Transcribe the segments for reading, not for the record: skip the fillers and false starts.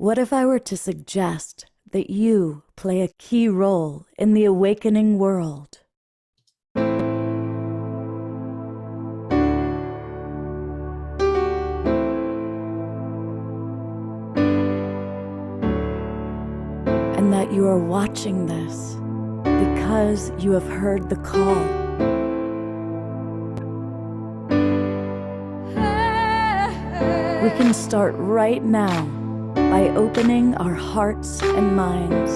What if I were to suggest that you play a key role in the awakening world? And that you are watching this because you have heard the call. We can start right now by opening our hearts and minds.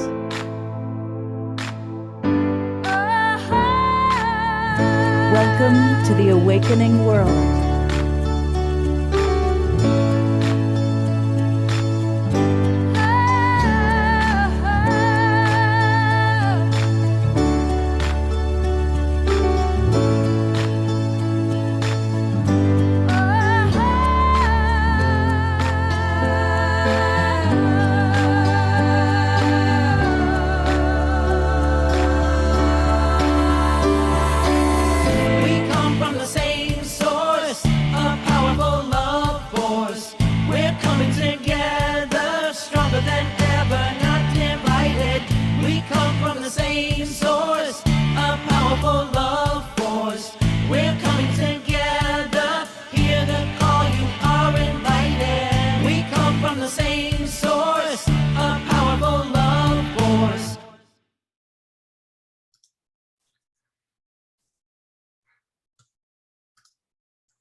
Welcome to the awakening world.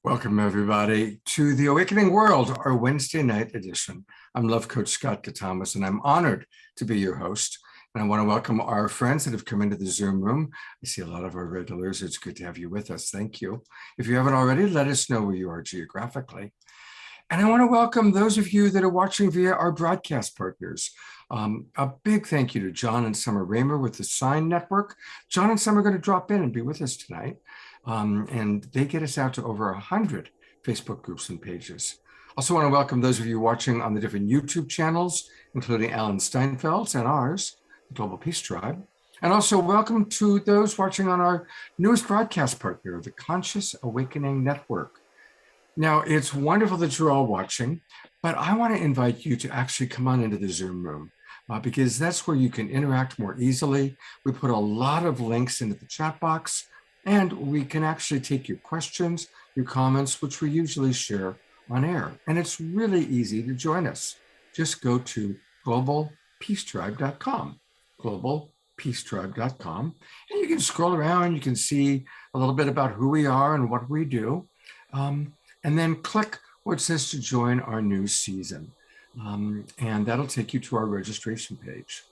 Welcome, everybody, to the Awakening World, our Wednesday night edition. I'm Love Coach Scott Catamas, and I'm honored to be your host. And I want to welcome our friends that have come into the Zoom room. I see a lot of our regulars. It's good to have you with us. Thank you. If you haven't already, let us know where you are geographically. And I want to welcome those of you that are watching via our broadcast partners. A big thank you to John and Sommer Ramer with the Sign Network. John and Sommer are going to drop in and be with us tonight. And they get us out to over 100 Facebook groups and pages. Also want to welcome those of you watching on the different YouTube channels, including Alan Steinfeld's and ours, the Global Peace Tribe. And also welcome to those watching on our newest broadcast partner, the Conscious Awakening Network. Now, it's wonderful that you're all watching, but I want to invite you to actually come on into the Zoom room because that's where you can interact more easily. We put a lot of links into the chat box, and we can actually take your questions, your comments, which we usually share on air. And it's really easy to join us. Just go to globalpeacetribe.com, globalpeacetribe.com, and you can scroll around. You can see a little bit about who we are and what we do. And then click where it says to join our new season. And that'll take you to our registration page.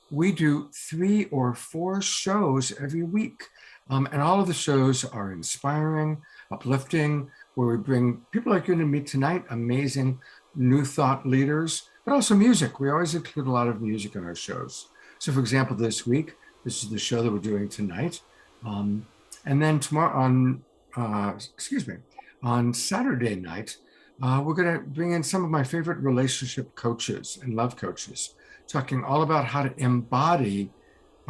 We do 3 or 4 shows every week. And all of the shows are inspiring, uplifting, where we bring people like you're going to meet tonight, amazing new thought leaders, but also music. We always include a lot of music in our shows. So for example, this week, this is the show that we're doing tonight. And then tomorrow on Saturday night, we're going to bring in some of my favorite relationship coaches and love coaches, talking all about how to embody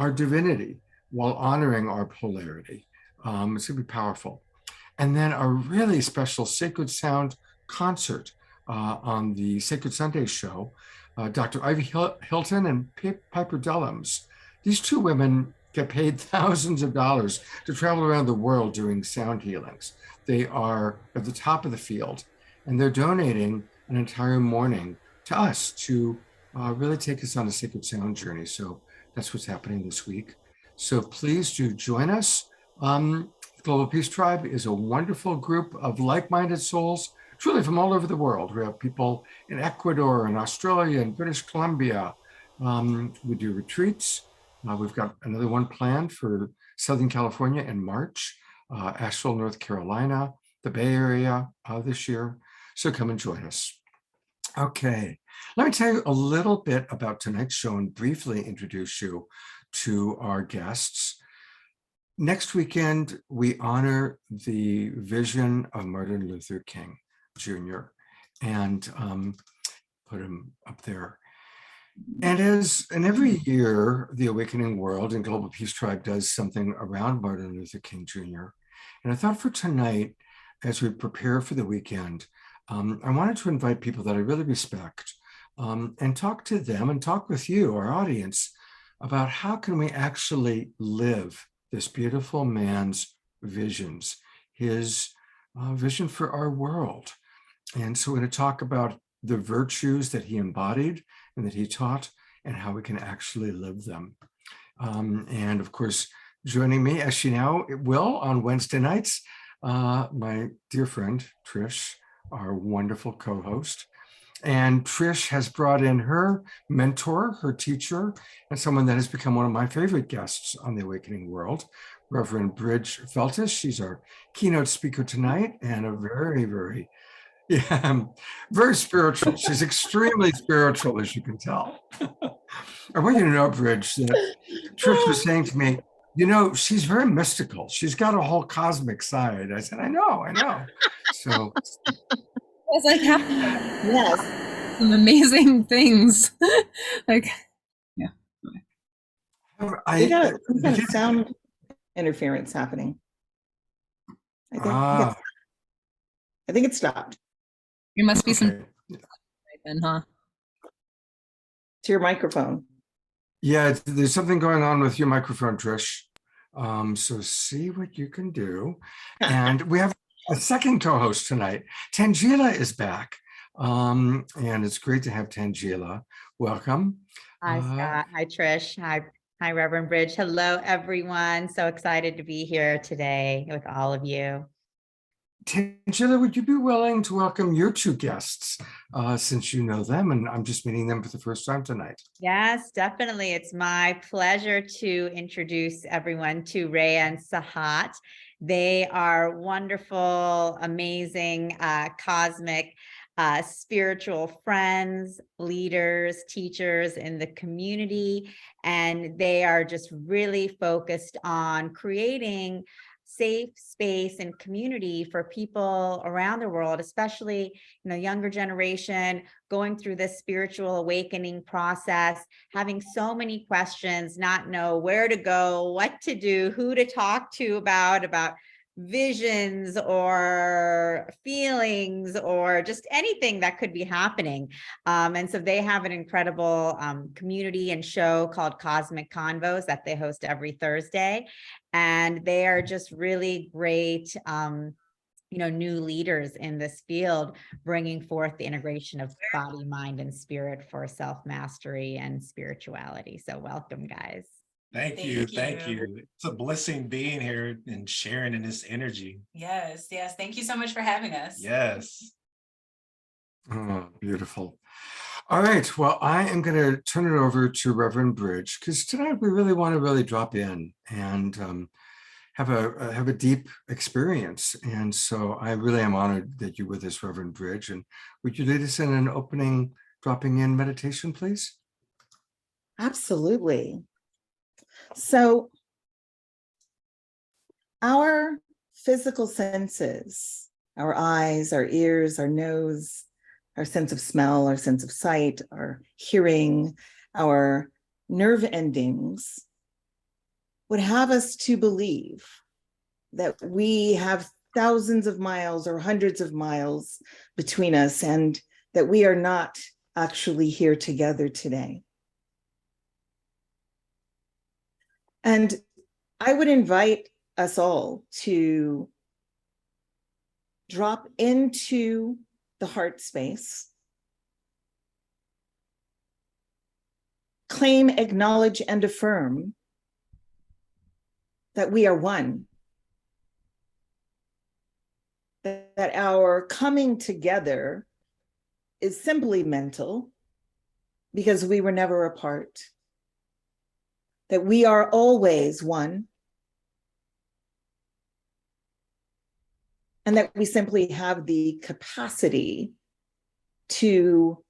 our divinity while honoring our polarity. It's going to be powerful. And then a really special Sacred Sound concert on the Sacred Sunday show. Dr. Ivy Hilton and Piper Dellums. These 2 women get paid thousands of dollars to travel around the world doing sound healings. They are at the top of the field, and they're donating an entire morning to us to really take us on a Sacred Sound journey. So that's what's happening this week. So please do join us. Global Peace Tribe is a wonderful group of like-minded souls, truly from all over the world. We have people in Ecuador and Australia and British Columbia. We do retreats. We've got another one planned for Southern California in March, Asheville, North Carolina, the Bay Area this year. So come and join us. Okay, let me tell you a little bit about tonight's show and briefly introduce you to our guests. Next weekend, we honor the vision of Martin Luther King Jr. and put him up there. And every year, the Awakening World and Global Peace Tribe does something around Martin Luther King Jr. And I thought for tonight, as we prepare for the weekend, I wanted to invite people that I really respect and talk to them and talk with you, our audience, about how can we actually live this beautiful man's visions, his vision for our world. And so we're going to talk about the virtues that he embodied and that he taught and how we can actually live them. And of course, joining me as she now will on Wednesday nights, my dear friend, Trish, our wonderful co-host. And Trish has brought in her mentor, her teacher, and someone that has become one of my favorite guests on the Awakening World, Reverend Brig Feltus. She's our keynote speaker tonight and a very, very, very spiritual. She's extremely spiritual, as you can tell. I want you to know, Brig, that Trish was saying to me, you know, she's very mystical. She's got a whole cosmic side. I said, I know. So I was like, yes, some amazing things. Like, yeah. We got some kind of sound interference happening. I think it stopped. There must be some then, huh? To your microphone. Yeah, there's something going on with your microphone, Trish. So see what you can do. And we have a second co-host tonight. Tanjila is back. And it's great to have Tanjila. Welcome. Hi, Scott. Hi, Trish. Hi, Reverend Brig. Hello, everyone. So excited to be here today with all of you. Tanjila, would you be willing to welcome your two guests, since you know them and I'm just meeting them for the first time tonight? Yes, definitely. It's my pleasure to introduce everyone to Raella and Sahat. They are wonderful, amazing, cosmic, spiritual friends, leaders, teachers in the community, and they are just really focused on creating safe space and community for people around the world, especially younger generation going through this spiritual awakening process, having so many questions, not know where to go, what to do, who to talk to about visions or feelings or just anything that could be happening. And so they have an incredible community and show called Cosmic Convos that they host every Thursday. And they are just really great, new leaders in this field, bringing forth the integration of body, mind, and spirit for self-mastery and spirituality. So welcome, guys. Thank you. It's a blessing being here and sharing in this energy. Yes. Thank you so much for having us. Yes. Oh, beautiful. All right. Well, I am going to turn it over to Reverend Brig, because tonight we really want to drop in and have a deep experience. And so I really am honored that you're with us, Reverend Brig. And would you lead us in an opening dropping in meditation, please? Absolutely. So our physical senses, our eyes, our ears, our nose, our sense of smell, our sense of sight, our hearing, our nerve endings would have us to believe that we have thousands of miles or hundreds of miles between us and that we are not actually here together today. And I would invite us all to drop into the heart space, claim, acknowledge, and affirm that we are one, that our coming together is simply mental because we were never apart, that we are always one, and that we simply have the capacity to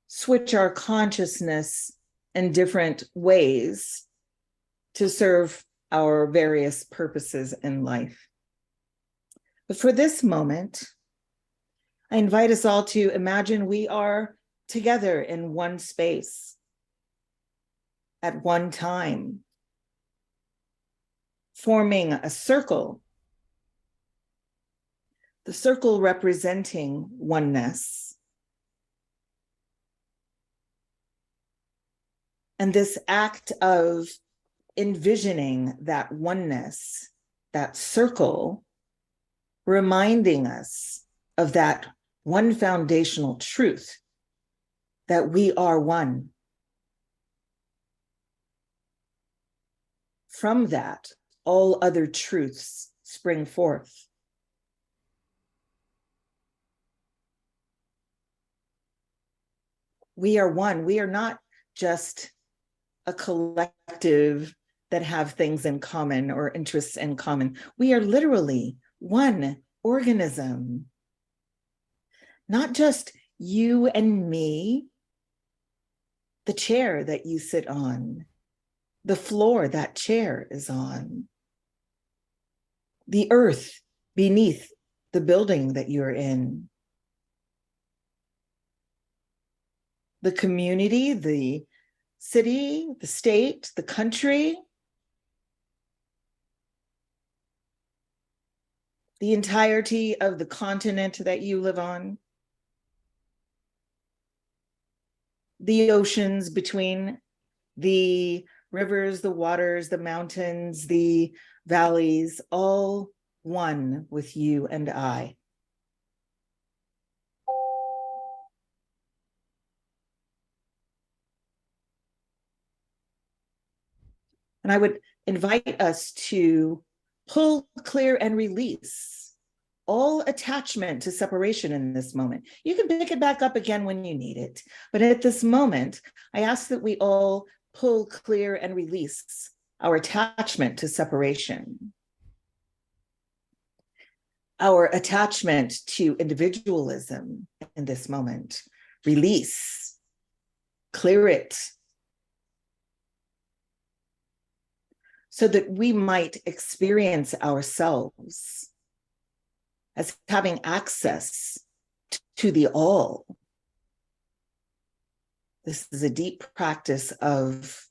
switch our consciousness in different ways to serve our various purposes in life. But for this moment, I invite us all to imagine we are together in one space at one time, forming a circle, the circle representing oneness, And this act of envisioning that oneness, that circle, reminding us of that one foundational truth, that we are one. From that, all other truths spring forth. We are one. We are not just a collective that have things in common or interests in common. We are literally one organism. Not just you and me, the chair that you sit on, the floor that chair is on, the earth beneath the building that you're in, the community, the city, the state, the country, the entirety of the continent that you live on, the oceans between the rivers, the waters, the mountains, the valleys, all one with you and I. And I would invite us to pull, clear, and release all attachment to separation in this moment. You can pick it back up again when you need it. But at this moment, I ask that we all pull, clear, and release our attachment to separation, our attachment to individualism in this moment. Release, clear it, so that we might experience ourselves as having access to the all. This is a deep practice of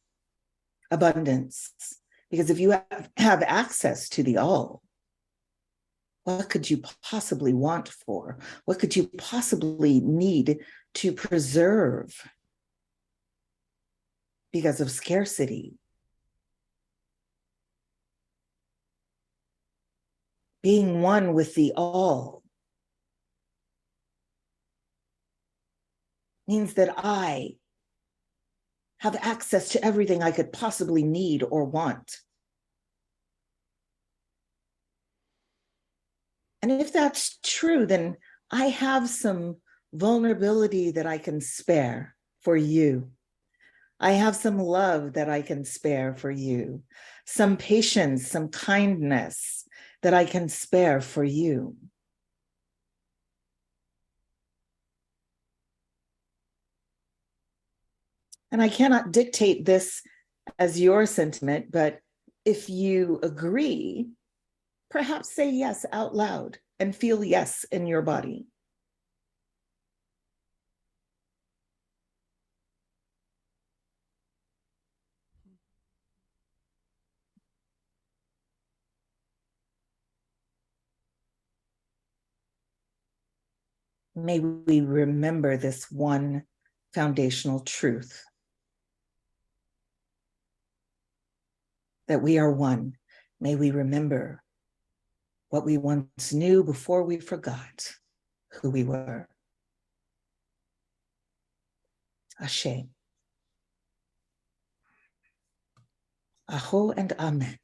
abundance, because if you have access to the all, what could you possibly want for? What could you possibly need to preserve because of scarcity? Being one with the all means that I have access to everything I could possibly need or want. And if that's true, then I have some vulnerability that I can spare for you. I have some love that I can spare for you, some patience, some kindness that I can spare for you. And I cannot dictate this as your sentiment, but if you agree, perhaps say yes out loud and feel yes in your body. May we remember this one foundational truth, that we are one. May we remember what we once knew before we forgot who we were. Ashe. Aho and Amen.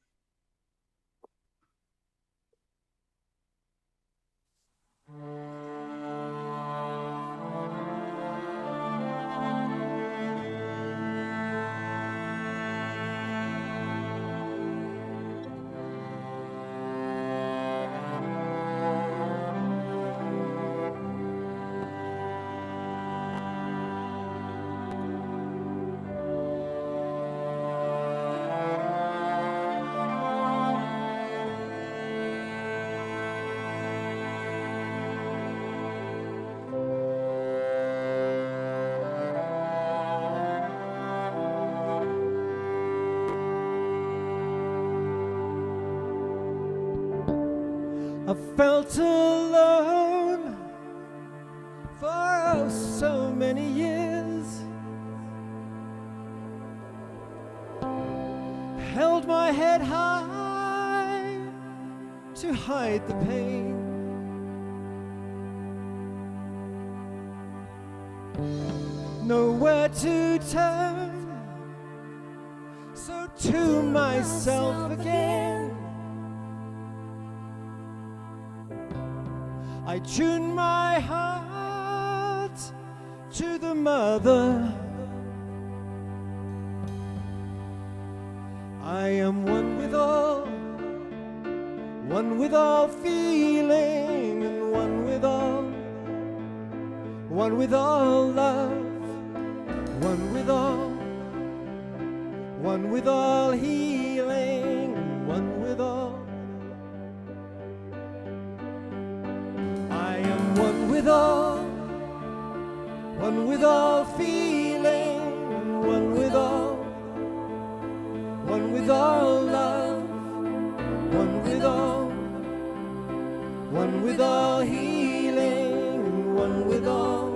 I felt alone for oh so many years. hold my head high to hide the pain. Nowhere to turn, so to myself again I tune my heart to the mother. I am one with all feeling, and one with all love, one with all healing, one with all. I am one with all feeling, one with all love, one with all healing, one with all.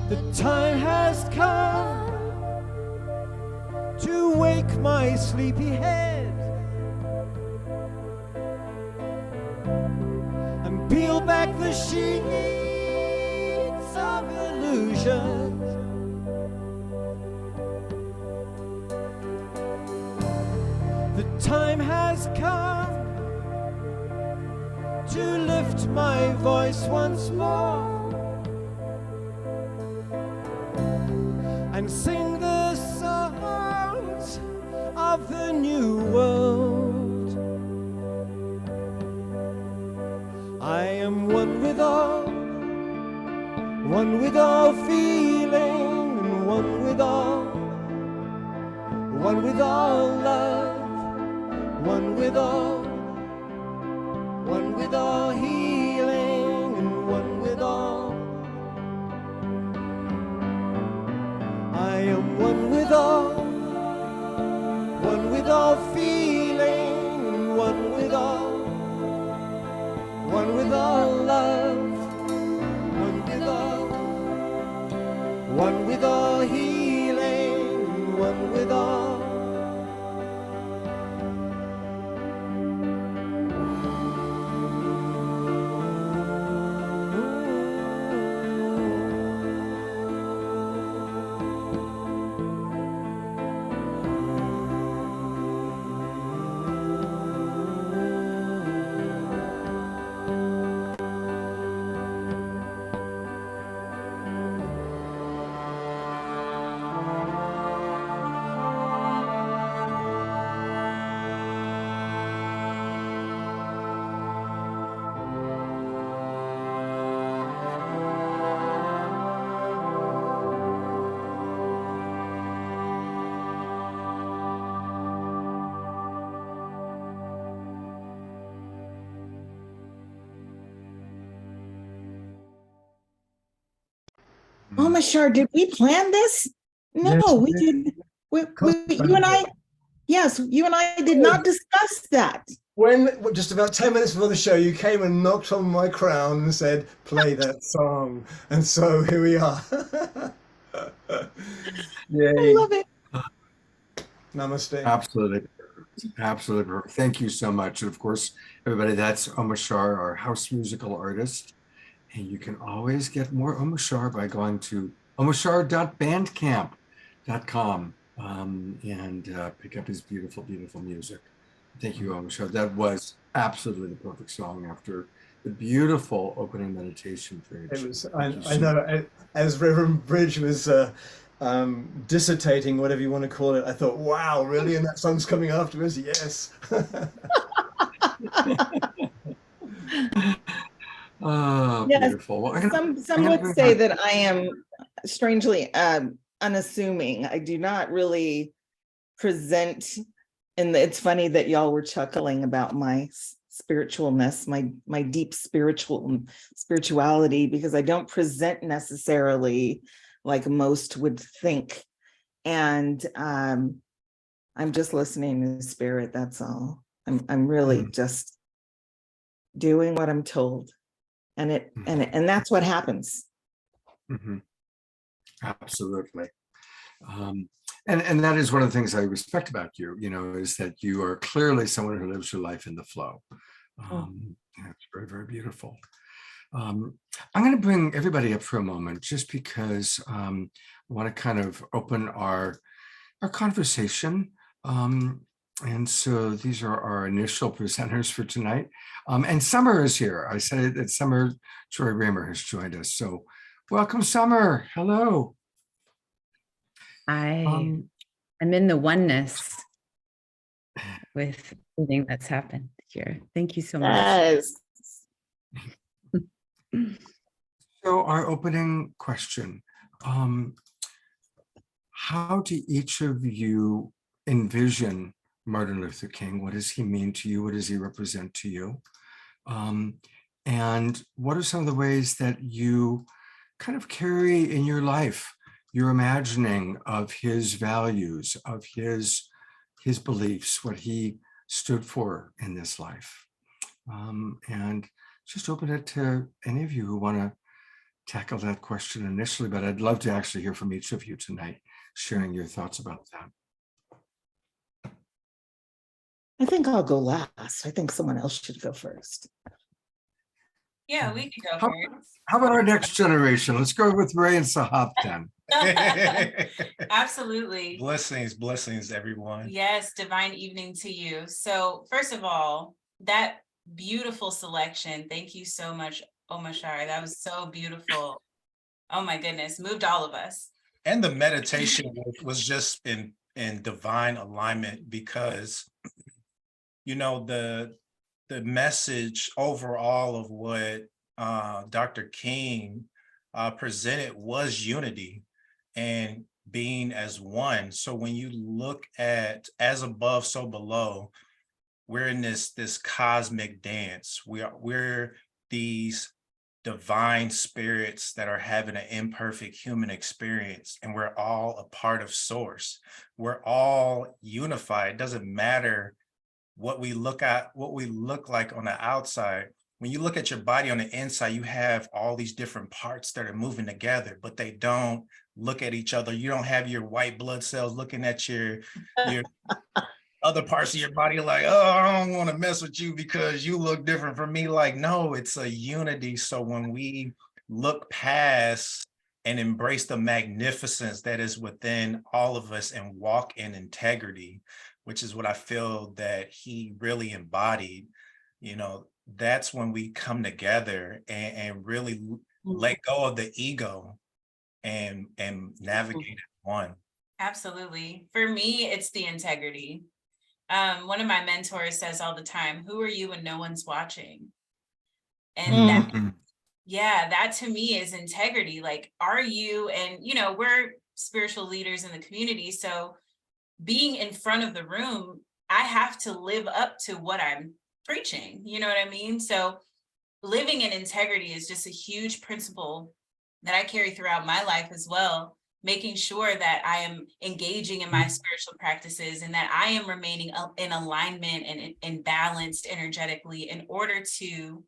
The time has come to wake my sleepy head and peel back the sheets of illusion. The time has come to lift my voice once more and sing the songs of the new world. I am one with all feeling, and one with all love, one with all healing, and one with all. I am one with all feeling, and one with all love, one with all healing, one with all. Omashar, did we plan this? No, Yes, we didn't. You and I, yes, you and I did not discuss that. When just about 10 minutes before the show, you came and knocked on my crown and said, play that song. And so here we are. Yay. I love it. Namaste. Absolutely. Absolutely. Thank you so much. And of course, everybody, that's Omashar, our house musical artist. And you can always get more Omashar by going to omashar.bandcamp.com and pick up his beautiful, beautiful music. Thank you, Omashar. That was absolutely the perfect song after the beautiful opening meditation period. It was, I know, as Reverend Brig was dissertating, whatever you want to call it, I thought, wow, really? And that song's coming afterwards? Yes. Oh, yes. Beautiful. Well, some would say that I am strangely unassuming. I do not really present, and it's funny that y'all were chuckling about my spiritualness, my deep spirituality, because I don't present necessarily like most would think. And I'm just listening to spirit, that's all. I'm really just doing what I'm told. And that's what happens. Absolutely. And that is one of the things I respect about you, is that you are clearly someone who lives your life in the flow. It's very, very beautiful. I'm going to bring everybody up for a moment, just because I want to kind of open our conversation. And so these are our initial presenters for tonight. And Sommer is here. I said that Sommer Ramer has joined us. So welcome, Sommer. Hello. I'm in the oneness with everything that's happened here. Thank you so much. Yes. So our opening question, how do each of you envision Martin Luther King? What does he mean to you? What does he represent to you? And what are some of the ways that you kind of carry in your life your imagining of his values, of his beliefs, what he stood for in this life? And just open it to any of you who want to tackle that question initially, but I'd love to actually hear from each of you tonight, sharing your thoughts about that. I think I'll go last. I think someone else should go first. Yeah, we could go first. How about our next generation? Let's go with Ray and Sahat then. Absolutely. Blessings, everyone. Yes, divine evening to you. So first of all, that beautiful selection. Thank you so much, Omashar. That was so beautiful. Oh my goodness, moved all of us. And the meditation was just in divine alignment, because the message overall of what Dr. King presented was unity and being as one. So when you look at as above, so below, we're in this cosmic dance. We're these divine spirits that are having an imperfect human experience, and we're all a part of source. We're all unified. It doesn't matter what we look like on the outside. When you look at your body on the inside, you have all these different parts that are moving together, but they don't look at each other. You don't have your white blood cells looking at your other parts of your body like, oh, I don't want to mess with you because you look different from me. Like, no, it's a unity. So when we look past and embrace the magnificence that is within all of us and walk in integrity, which is what I feel that he really embodied, that's when we come together and really let go of the ego and navigate as one. Absolutely. For me, it's the integrity. One of my mentors says all the time, who are you when no one's watching? And that to me is integrity. Like, are you, and we're spiritual leaders in the community. So being in front of the room, I have to live up to what I'm preaching. You know what I mean? So living in integrity is just a huge principle that I carry throughout my life as well, making sure that I am engaging in my spiritual practices and that I am remaining in alignment and balanced energetically in order to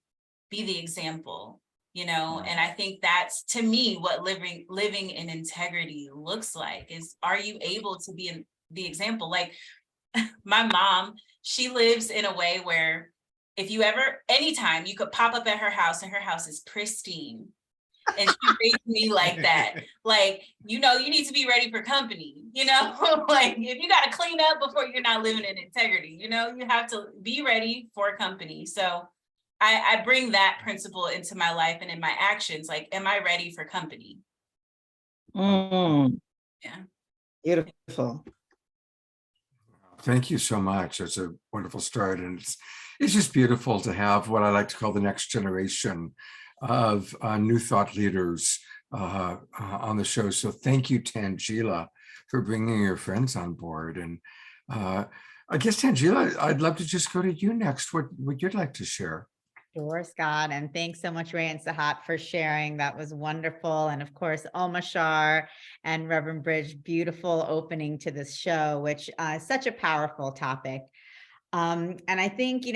be the example, and I think that's, to me, what living in integrity looks like. Is, are you able to be the example? Like my mom, she lives in a way where anytime you could pop up at her house and her house is pristine. And she raised me like that. Like, you need to be ready for company, like if you got to clean up before, you're not living in integrity, you have to be ready for company. So I bring that principle into my life and in my actions. Like, am I ready for company? Yeah. Beautiful. Thank you so much. That's a wonderful start. And it's just beautiful to have what I like to call the next generation of new thought leaders on the show. So thank you, Tanjila, for bringing your friends on board. And I guess, Tanjila, I'd love to just go to you next. What you'd like to share? Sure, Scott, and thanks so much, Ray and Sahat, for sharing. That was wonderful. And of course, Omashar and Reverend Bridge, beautiful opening to this show, which is such a powerful topic. And I think,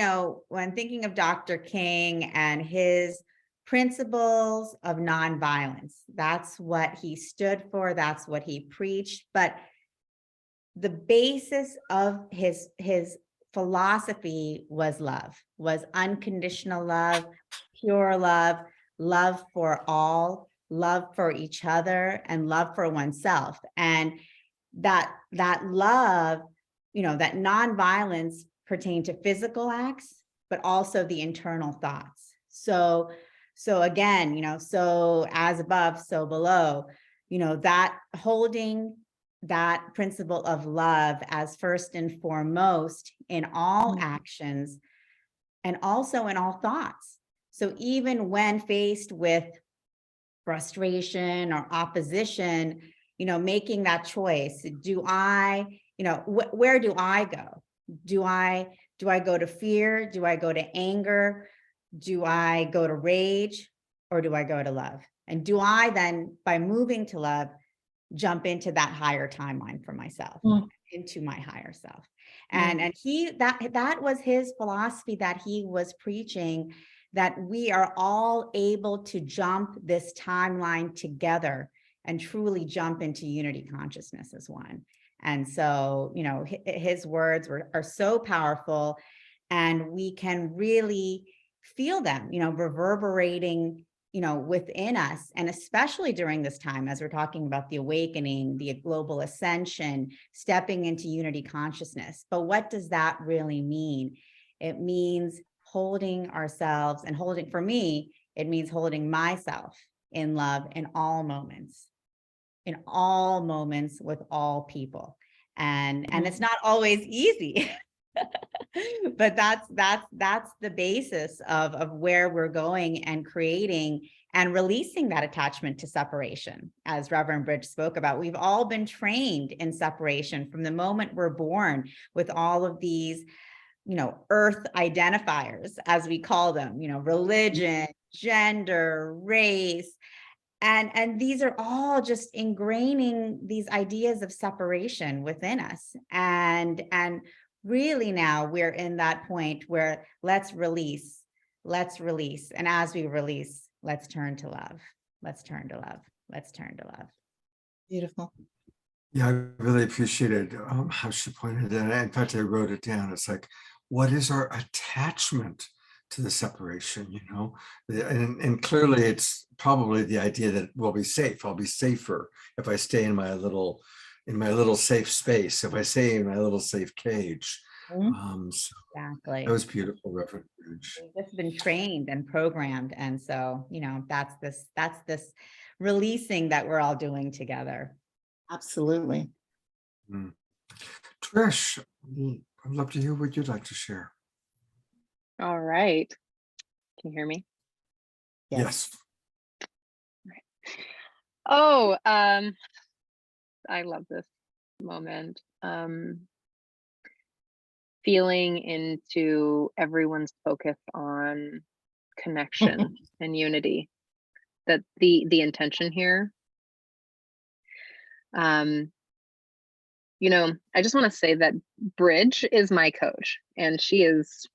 when thinking of Dr. King and his principles of nonviolence, that's what he stood for, that's what he preached. But the basis of his philosophy was love, was unconditional love, pure love, love for all, love for each other, and love for oneself. And that love, that nonviolence pertained to physical acts, but also the internal thoughts. So again, so as above, so below, that holding that principle of love as first and foremost in all actions and also in all thoughts. So even when faced with frustration or opposition, making that choice, do I, where do I go? Do I go to fear? Do I go to anger? Do I go to rage? Or do I go to love? And do I then, by moving to love, jump into that higher timeline for myself, into my higher self? And that was his philosophy that he was preaching, that we are all able to jump this timeline together and truly jump into unity consciousness as one. And so, his words are so powerful, and we can really feel them, reverberating, within us. And especially during this time, as we're talking about the awakening, the global ascension, stepping into unity consciousness. But what does that really mean? It means holding ourselves, and for me, it means holding myself in love in all moments with all people. And it's not always easy. But that's the basis of where we're going, and creating and releasing that attachment to separation. As Reverend Bridge spoke about, we've all been trained in separation from the moment we're born, with all of these, earth identifiers, as we call them, religion, gender, race. And these are all just ingraining these ideas of separation within us. And really now we're in that point where let's release. And as we release, let's turn to love. Let's turn to love. Let's turn to love. Beautiful. Yeah, I really appreciated how she pointed it. In fact, I wrote it down. It's like, what is our attachment to the separation, And clearly it's probably the idea that we'll be safe. I'll be safer if I stay in my little safe space, if I stay in my little safe cage. Exactly. That was beautiful, Reverend Bridge. We've just been trained and programmed. And so, that's this releasing that we're all doing together. Absolutely. Trish, I'd love to hear what you'd like to share. All right. Can you hear me? Yes. Right. Oh, I love this moment. Feeling into everyone's focus on connection and unity. That the intention here. I just want to say that Bridge is my coach, and she's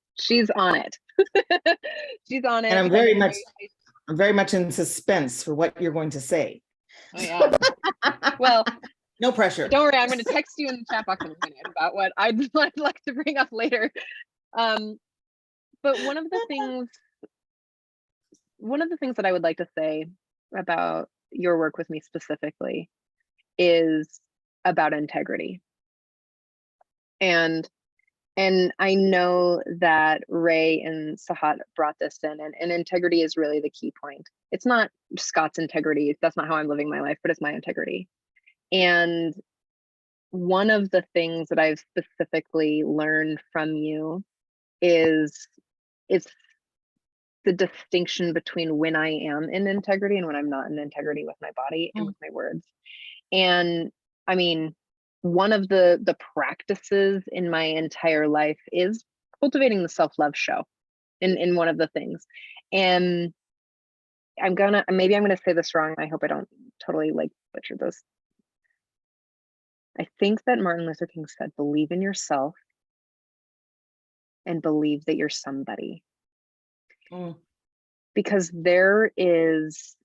on it. She's on it. And I'm very much in suspense for what you're going to say. Oh yeah. Well, no pressure. Don't worry, I'm going to text you in the chat box in a minute about what I'd like to bring up later. But one of the things that I would like to say about your work with me specifically is about integrity. And I know that Ray and Sahat brought this in, and integrity is really the key point. It's not Scott's integrity. That's not how I'm living my life, but it's my integrity. And one of the things that I've specifically learned from you is it's the distinction between when I am in integrity and when I'm not in integrity with my body and with my words. And I mean, one of the practices in my entire life is cultivating the self-love show in one of the things. And maybe I'm gonna say this wrong. I hope I don't totally like butcher this. I think that Martin Luther King said, believe in yourself and believe that you're somebody. Because there is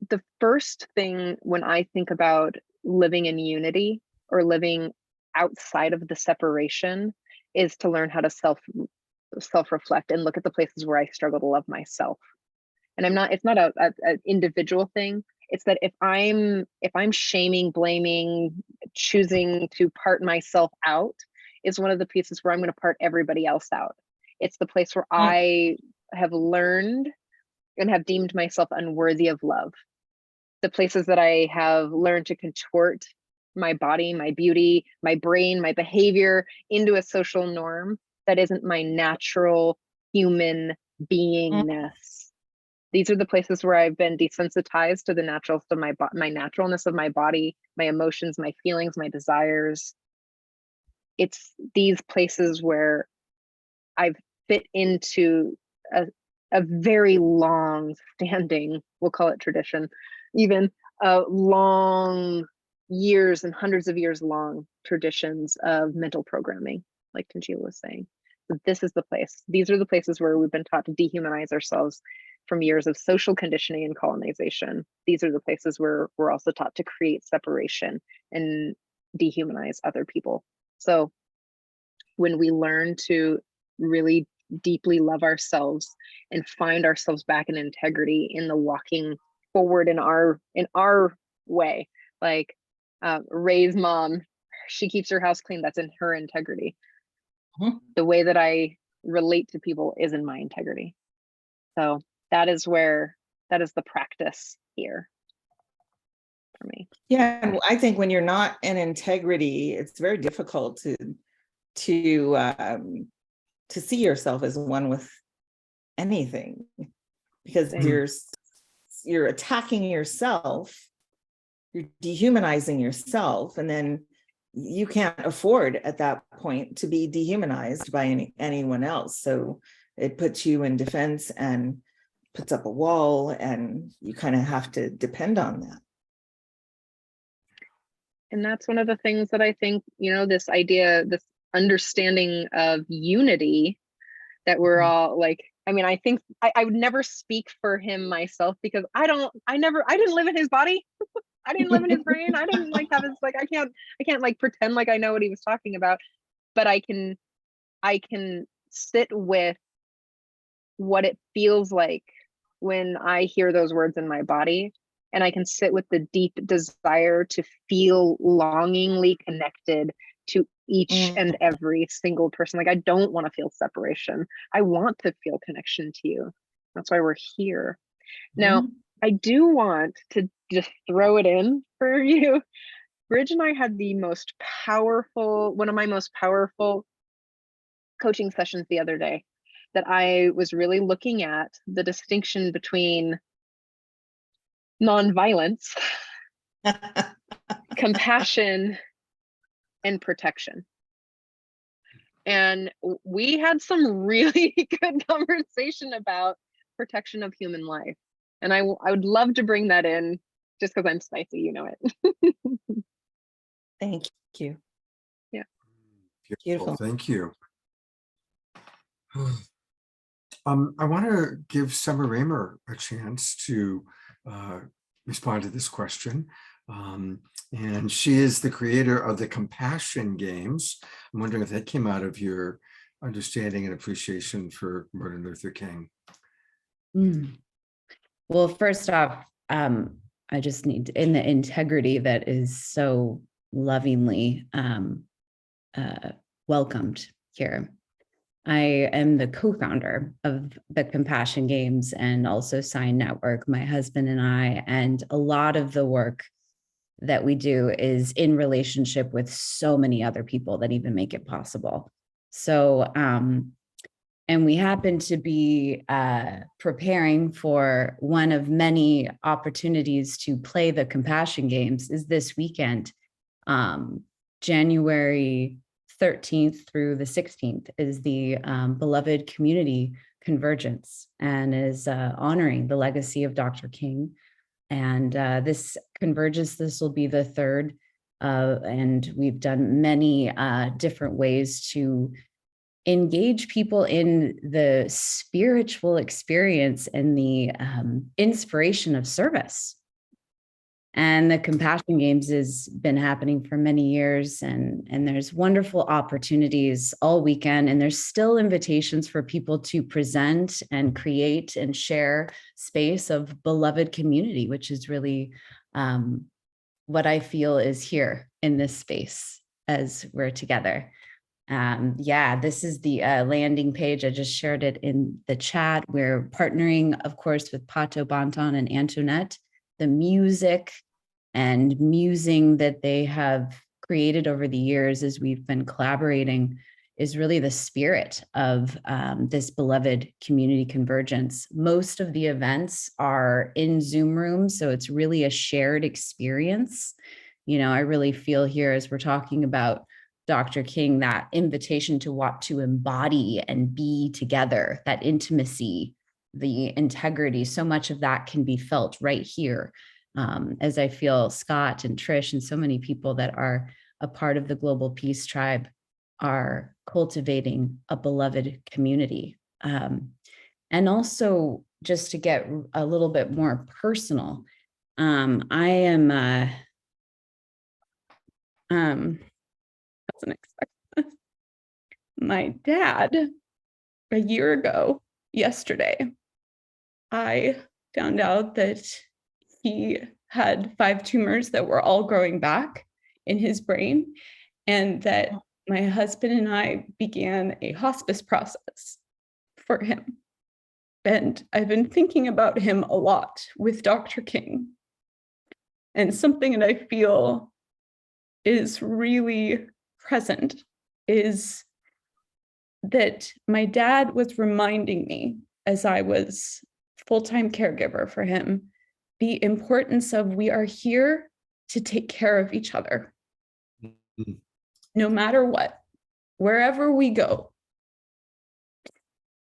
the first thing when I think about living in unity or living outside of the separation is to learn how to self-reflect and look at the places where I struggle to love myself. And it's not an individual thing. It's that if I'm shaming, blaming, choosing to part myself out, is one of the pieces where I'm going to part everybody else out. It's the place where I have learned and have deemed myself unworthy of love. The places that I have learned to contort my body, my beauty, my brain, my behavior into a social norm that isn't my natural human beingness. These are the places where I've been desensitized to the naturalness of my naturalness of my body, my emotions, my feelings, my desires. It's these places where I've fit into a very long standing, we'll call it tradition, even long years and hundreds of years long traditions of mental programming, like Tanjila was saying. So this is the place. These are the places where we've been taught to dehumanize ourselves from years of social conditioning and colonization. These are the places where we're also taught to create separation and dehumanize other people. So when we learn to really deeply love ourselves and find ourselves back in integrity in the walking forward in our way, like Ray's mom, she keeps her house clean. That's in her integrity. The way that I relate to people is in my integrity. So that is the practice here for me. Yeah, I think when you're not in integrity, it's very difficult to see yourself as one with anything, because you're attacking yourself, you're dehumanizing yourself, and then you can't afford at that point to be dehumanized by anyone else. So it puts you in defense and puts up a wall, and you kind of have to depend on that. And that's one of the things that I think, this idea, this understanding of unity, that we're all like, I think I would never speak for him myself, because I didn't live in his body. I didn't live in his brain. I didn't have his, I can't pretend like I know what he was talking about, but I can sit with what it feels like when I hear those words in my body, and I can sit with the deep desire to feel longingly connected to each and every single person. Like, I don't want to feel separation. I want to feel connection to you. That's why we're here. Now, I do want to just throw it in for you. Bridge and I had one of my most powerful coaching sessions the other day, that I was really looking at the distinction between nonviolence, compassion, and protection. And we had some really good conversation about protection of human life. And I would love to bring that in, just because I'm spicy, you know it. Thank you. Yeah. Beautiful. Thank you. I want to give Sommer Ramer a chance to respond to this question. And she is the creator of the Compassion Games. I'm wondering if that came out of your understanding and appreciation for Martin Luther King. Well, first off, I just need, in the integrity that is so lovingly welcomed here. I am the co-founder of the Compassion Games and also Sign Network, my husband and I, and a lot of the work that we do is in relationship with so many other people that even make it possible. So, and we happen to be preparing for one of many opportunities to play the Compassion Games is this weekend January 13th through the 16th is the Beloved Community Convergence, and is honoring the legacy of Dr. King. And this convergence, this will be the third, and we've done many different ways to engage people in the spiritual experience and the inspiration of service. And the Compassion Games has been happening for many years, and there's wonderful opportunities all weekend, and there's still invitations for people to present and create and share space of beloved community, which is really what I feel is here in this space as we're together. Yeah, this is the landing page. I just shared it in the chat. We're partnering, of course, with Pato Banton and Antoinette. The music and musing that they have created over the years as we've been collaborating is really the spirit of this beloved community convergence. Most of the events are in Zoom rooms, so it's really a shared experience. You know, I really feel here as we're talking about Dr. King, that invitation to want to embody and be together, that intimacy, the integrity, so much of that can be felt right here. As I feel Scott and Trish and so many people that are a part of the Global Peace Tribe are cultivating a beloved community. And also, just to get a little bit more personal, I am, wasn't expecting this. My dad, a year ago, yesterday, I found out that he had 5 tumors that were all growing back in his brain, and that my husband and I began a hospice process for him. And I've been thinking about him a lot with Dr. King. And something that I feel is really present is that my dad was reminding me, as I was full-time caregiver for him, the importance of we are here to take care of each other. Mm-hmm. No matter what, wherever we go,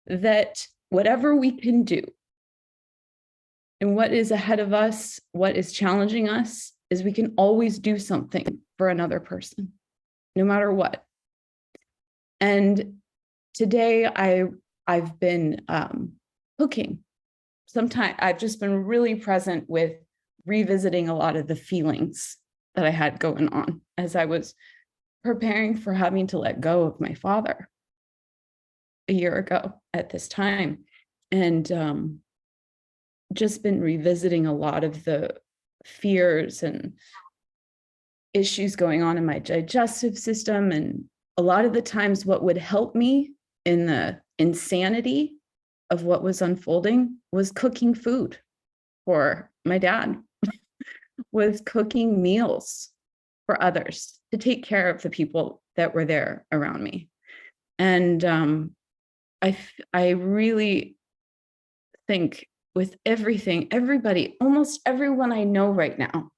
that whatever we can do and what is ahead of us, what is challenging us, is we can always do something for another person, no matter what. And today I've been cooking. Sometimes I've just been really present with revisiting a lot of the feelings that I had going on as I was preparing for having to let go of my father a year ago at this time. And just been revisiting a lot of the fears and issues going on in my digestive system. And a lot of the times what would help me in the insanity of what was unfolding was cooking food for my dad, was cooking meals for others to take care of the people that were there around me. And I really think with everything, everybody, almost everyone I know right now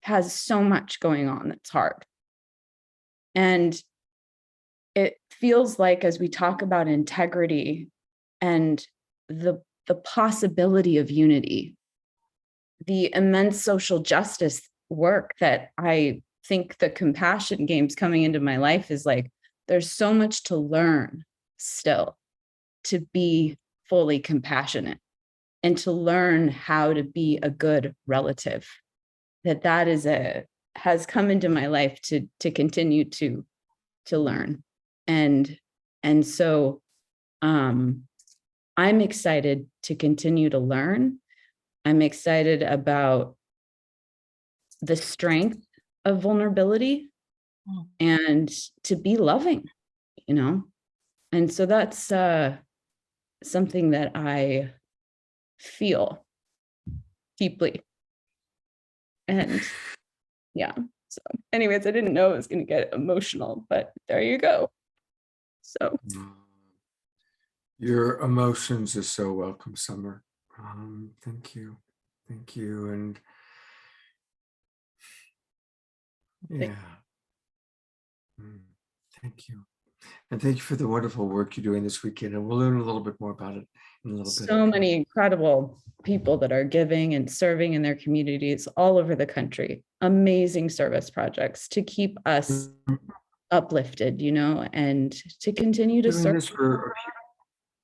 has so much going on that's hard. And it feels like, as we talk about integrity and the possibility of unity, the immense social justice work that I think the Compassion Games coming into my life is like, there's so much to learn still to be fully compassionate and to learn how to be a good relative. That is has come into my life to continue to learn. And so I'm excited to continue to learn. I'm excited about the strength of vulnerability and to be loving, you know? And so that's something that I feel deeply. And yeah, so anyways, I didn't know it was going to get emotional, but there you go. So your emotions are so welcome, Sommer. Thank you. And Yeah. Thank you. And thank you for the wonderful work you're doing this weekend. And we'll learn a little bit more about it in a little bit. So many incredible people that are giving and serving in their communities all over the country. Amazing service projects to keep us uplifted, and to continue to serve.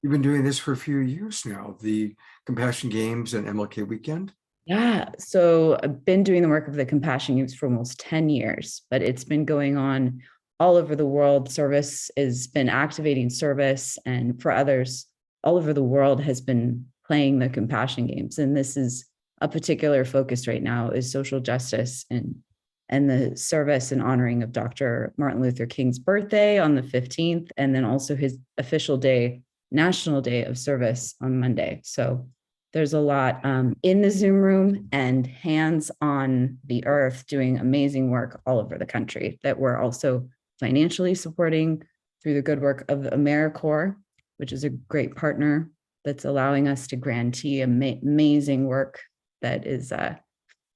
You've been doing this for a few years now, the Compassion Games and MLK Weekend. Yeah, so I've been doing the work of the Compassion Games for almost 10 years, but it's been going on all over the world. Service has been activating service, and for others all over the world has been playing the Compassion Games. And this is a particular focus right now, is social justice and the service and honoring of Dr. Martin Luther King's birthday on the 15th, and then also his official day, National Day of Service on Monday. So there's a lot in the Zoom room and hands on the earth doing amazing work all over the country that we're also financially supporting through the good work of AmeriCorps, which is a great partner that's allowing us to grantee amazing work that is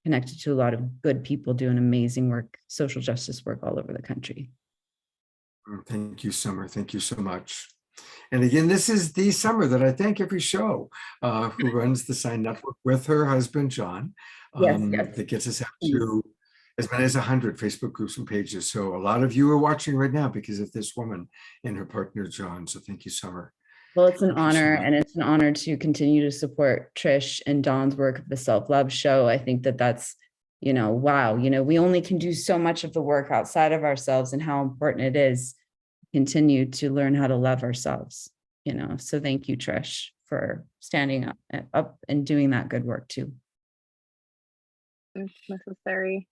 connected to a lot of good people doing amazing work, social justice work all over the country. Thank you, Sommer. Thank you so much. And again, this is the Sommer that I thank every show, who runs the Sign Network with her husband, John, that gets us out to as many as 100 Facebook groups and pages. So a lot of you are watching right now because of this woman and her partner, John. So thank you, Sommer. Well, it's an honor, and it's an honor to continue to support Trish and Dawn's work of the Self-Love Show. I think that that's, wow, we only can do so much of the work outside of ourselves, and how important it is to continue to learn how to love ourselves, So thank you, Trish, for standing up and doing that good work too. It's necessary.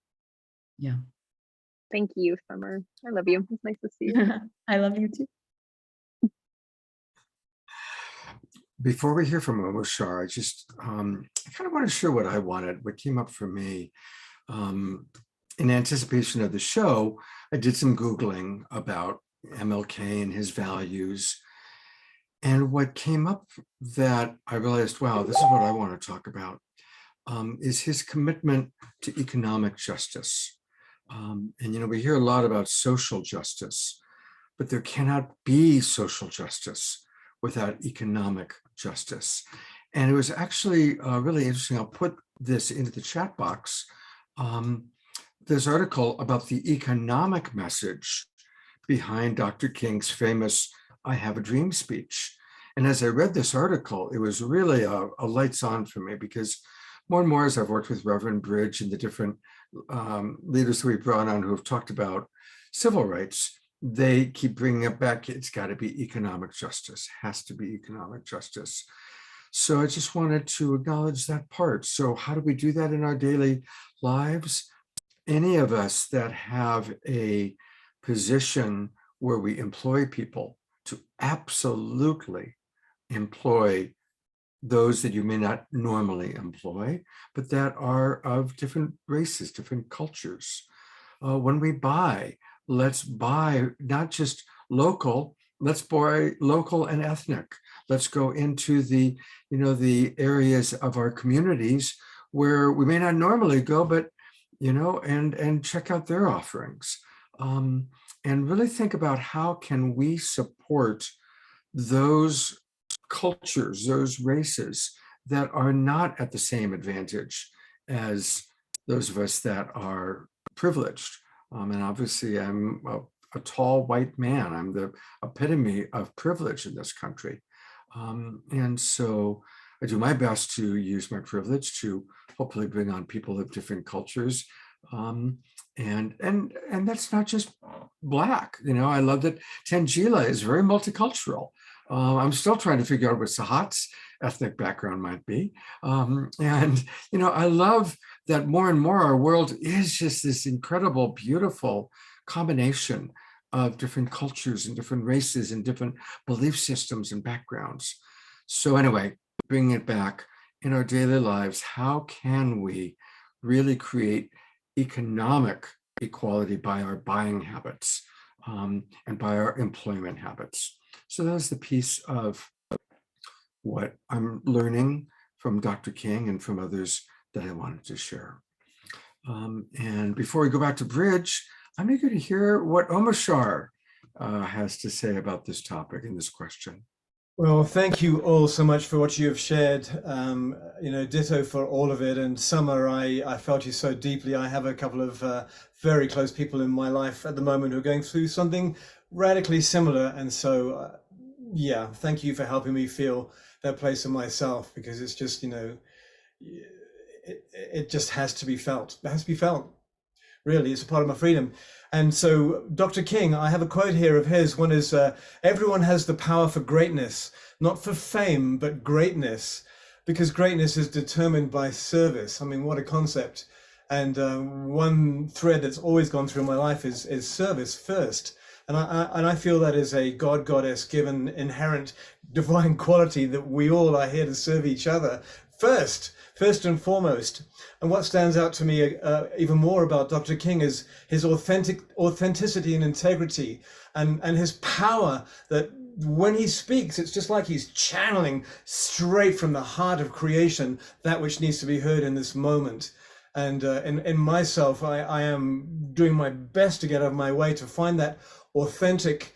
Yeah. Thank you, Sommer. I love you. It's nice to see you. I love you too. Before we hear from Omashar, I kind of want to share what I wanted, what came up for me. In anticipation of the show, I did some Googling about MLK and his values. And what came up that I realized, wow, this is what I want to talk about, is his commitment to economic justice. And, we hear a lot about social justice, but there cannot be social justice without economic justice. And it was actually really interesting. I'll put this into the chat box. This article about the economic message behind Dr. King's famous "I Have a Dream" speech. And as I read this article, it was really a lights on for me, because more and more as I've worked with Reverend Brig and the different leaders that we brought on who have talked about civil rights, they keep bringing it back. It's got to be economic justice, has to be economic justice. So I just wanted to acknowledge that part. So how do we do that in our daily lives? Any of us that have a position where we employ people, to absolutely employ those that you may not normally employ, but that are of different races, different cultures. When we buy, let's buy not just local, let's buy local and ethnic. Let's go into the, the areas of our communities where we may not normally go, but, and check out their offerings. And really think about how can we support those cultures, those races that are not at the same advantage as those of us that are privileged. And obviously I'm a tall white man. I'm the epitome of privilege in this country. And so I do my best to use my privilege to hopefully bring on people of different cultures. And that's not just Black. I love that Tanjila is very multicultural. I'm still trying to figure out what Sahat's ethnic background might be. I love that more and more our world is just this incredible, beautiful combination of different cultures and different races and different belief systems and backgrounds. So anyway, bringing it back in our daily lives, how can we really create economic equality by our buying habits and by our employment habits? So that's the piece of what I'm learning from Dr. King and from others that I wanted to share. And before we go back to Bridge, I'm eager to hear what Omashar has to say about this topic and this question. Well, thank you all so much for what you have shared. Ditto for all of it. And Sommer, I felt you so deeply. I have a couple of very close people in my life at the moment who are going through something radically similar. And so, yeah, thank you for helping me feel that place in myself, because it's just, it just has to be felt. It has to be felt. Really, it's a part of my freedom. And so, Dr. King, I have a quote here of his. One is, everyone has the power for greatness, not for fame, but greatness, because greatness is determined by service. I mean, what a concept. And one thread that's always gone through my life is service first. And I feel that is a goddess given inherent divine quality, that we all are here to serve each other first and foremost. And what stands out to me even more about Dr. King is his authenticity and integrity, and his power, that when he speaks, it's just like he's channeling straight from the heart of creation that which needs to be heard in this moment. And in myself, I am doing my best to get out of my way to find that authentic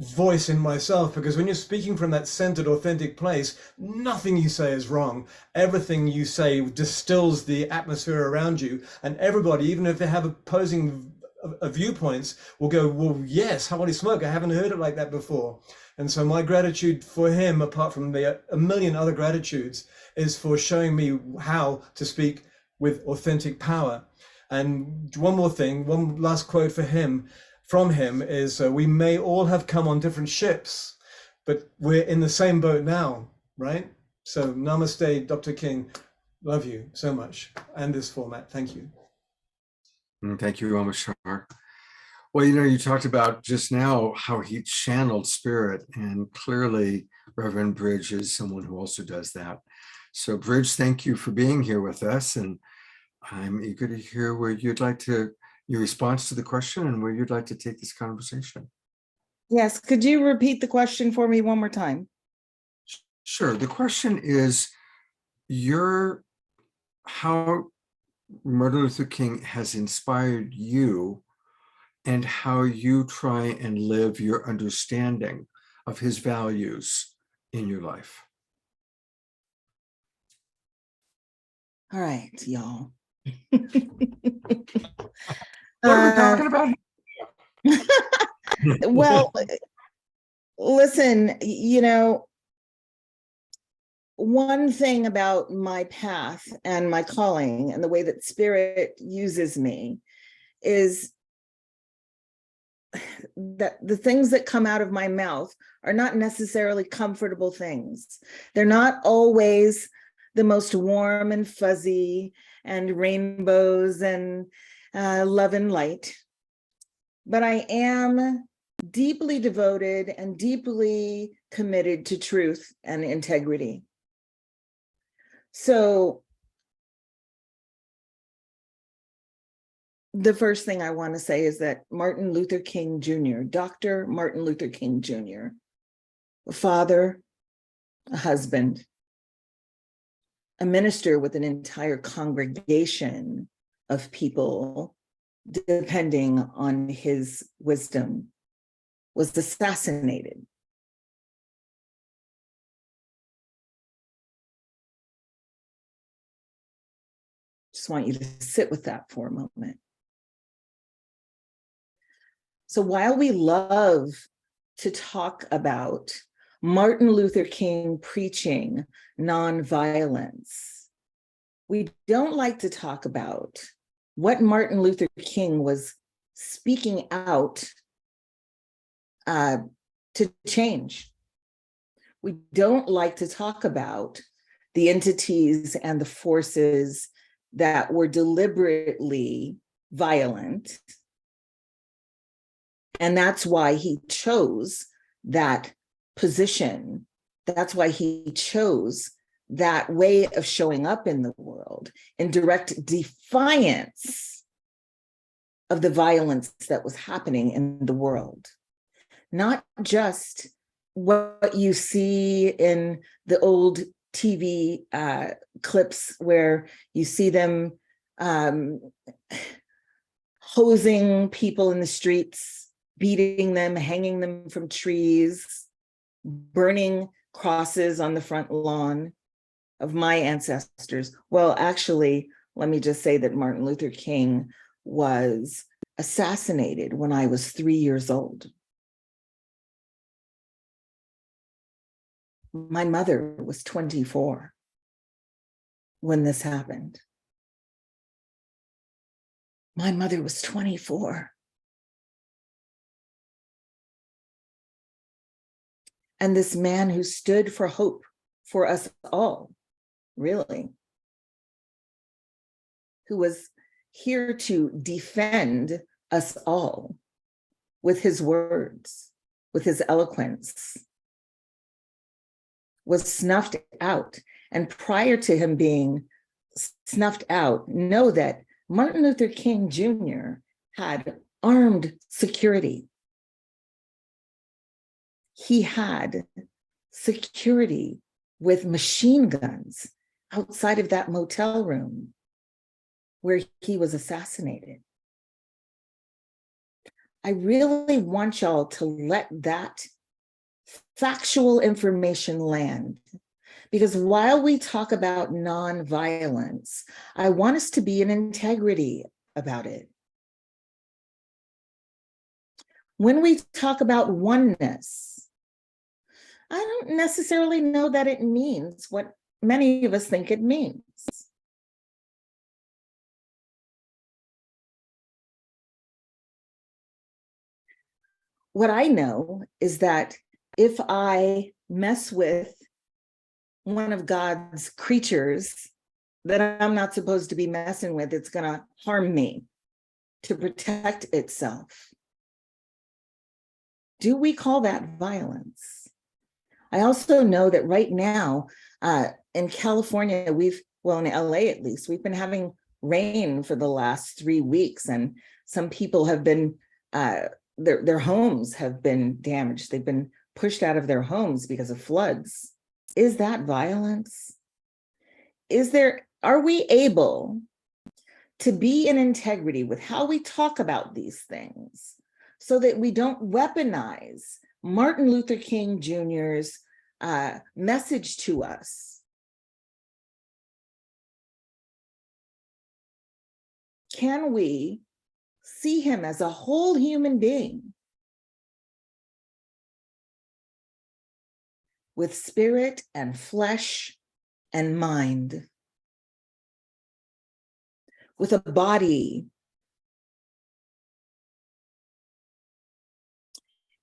voice in myself, because when you're speaking from that centered, authentic place, nothing you say is wrong. Everything you say distills the atmosphere around you, and everybody, even if they have opposing viewpoints, will go, well, yes, holy smoke, I haven't heard it like that before. And so my gratitude for him, apart from a million other gratitudes, is for showing me how to speak with authentic power. And one more thing, one last quote from him is, we may all have come on different ships, but we're in the same boat now, right? So namaste, Dr. King. Love you so much. And this format. Thank you. Thank you, Omashar. Well, you talked about just now how he channeled spirit, and clearly Reverend Bridge is someone who also does that. So Bridge, thank you for being here with us. And I'm eager to hear where you'd like to, your response to the question, and where you'd like to take this conversation. Yes, could you repeat the question for me one more time? Sure. The question is, how Martin Luther King has inspired you, and how you try and live your understanding of his values in your life. All right, y'all. What are we talking about? Well, listen, one thing about my path and my calling and the way that spirit uses me is that the things that come out of my mouth are not necessarily comfortable things. They're not always the most warm and fuzzy and rainbows and love and light. But I am deeply devoted and deeply committed to truth and integrity. So the first thing I want to say is that Martin Luther King Jr., Dr. Martin Luther King Jr., a father, a husband, a minister with an entire congregation of people depending on his wisdom, was assassinated. Just want you to sit with that for a moment. So while we love to talk about Martin Luther King preaching nonviolence, we don't like to talk about what Martin Luther King was speaking out to change. We don't like to talk about the entities and the forces that were deliberately violent. And that's why he chose that position. That's why he chose that way of showing up in the world, in direct defiance of the violence that was happening in the world. Not just what you see in the old TV clips where you see them um, hosing people in the streets, beating them, hanging them from trees, burning crosses on the front lawn of my ancestors. Well, actually, let me just say that Martin Luther King was assassinated when I was 3 years old. My mother was 24 when this happened. My mother was 24. And this man who stood for hope for us all, really, who was here to defend us all with his words, with his eloquence, was snuffed out. And prior to him being snuffed out, know that Martin Luther King Jr. had armed security. He had security with machine guns outside of that motel room where he was assassinated. I really want y'all to let that factual information land, because while we talk about nonviolence, I want us to be in integrity about it. When we talk about oneness, I don't necessarily know that it means what many of us think it means. What I know is that if I mess with one of God's creatures that I'm not supposed to be messing with, it's going to harm me to protect itself. Do we call that violence? I also know that right now in California, in LA at least, we've been having rain for the last 3 weeks, and some people have been, their homes have been damaged. They've been pushed out of their homes because of floods. Is that violence? Are we able to be in integrity with how we talk about these things so that we don't weaponize Martin Luther King Jr.'s message to us? Can we see him as a whole human being with spirit and flesh and mind, with a body?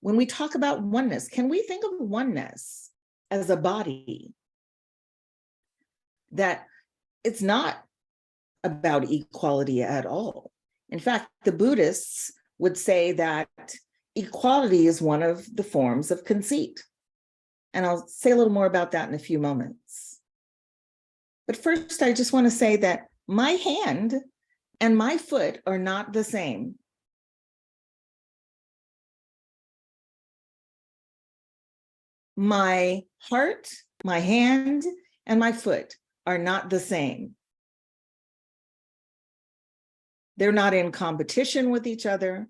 When we talk about oneness, can we think of oneness as a body? That it's not about equality at all. In fact, the Buddhists would say that equality is one of the forms of conceit. And I'll say a little more about that in a few moments. But first, I just want to say that my hand and my foot are not the same. My heart, my hand, and my foot are not the same. They're not in competition with each other.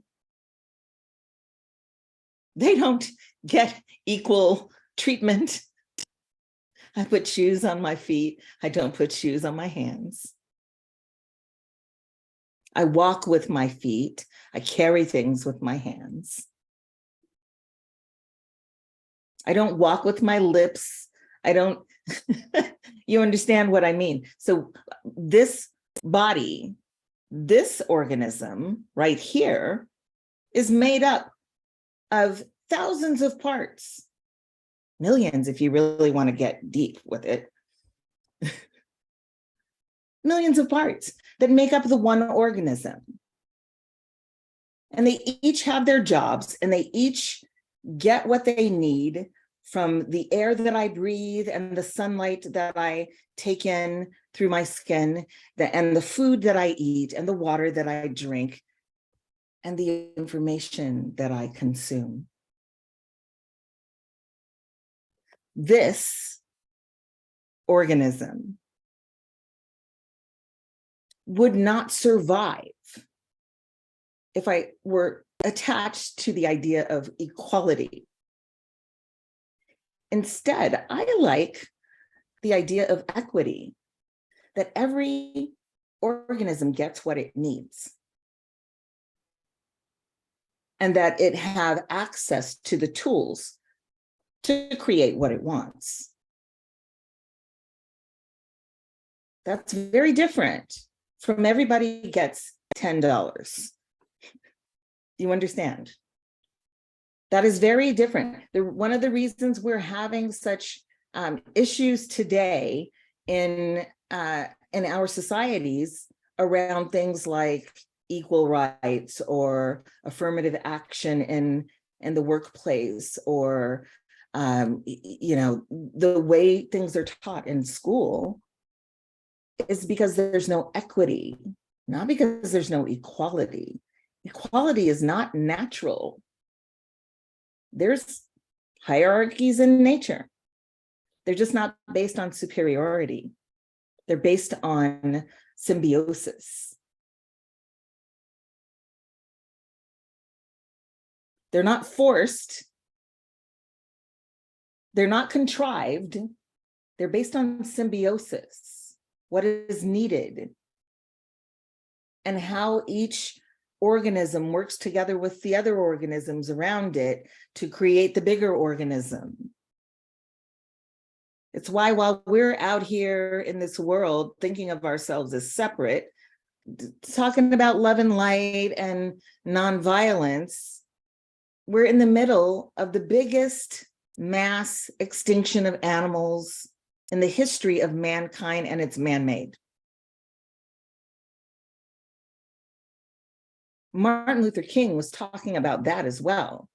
They don't get equal treatment. I put shoes on my feet. I don't put shoes on my hands. I walk with my feet. I carry things with my hands. I don't walk with my lips. I don't, you understand what I mean? So this body, this organism right here is made up of thousands of parts, millions if you really want to get deep with it. Millions of parts that make up the one organism. And they each have their jobs, and they each get what they need from the air that I breathe and the sunlight that I take in through my skin, and the food that I eat and the water that I drink and the information that I consume. This organism, would not survive if I were attached to the idea of equality. Instead, I like the idea of equity, that every organism gets what it needs, and that it have access to the tools to create what it wants. That's very different from everybody gets $10. Do you understand? That is very different. One of the reasons we're having such issues today in our societies around things like equal rights or affirmative action in the workplace, or the way things are taught in school, is because there's no equity, not because there's no equality. Equality is not natural. There's hierarchies in nature. They're just not based on superiority. They're based on symbiosis. They're not forced. They're not contrived. They're based on symbiosis, what is needed, and how each organism works together with the other organisms around it to create the bigger organism. It's why while we're out here in this world thinking of ourselves as separate, talking about love and light and nonviolence, we're in the middle of the biggest mass extinction of animals in the history of mankind, and it's man-made. Martin Luther King was talking about that as well.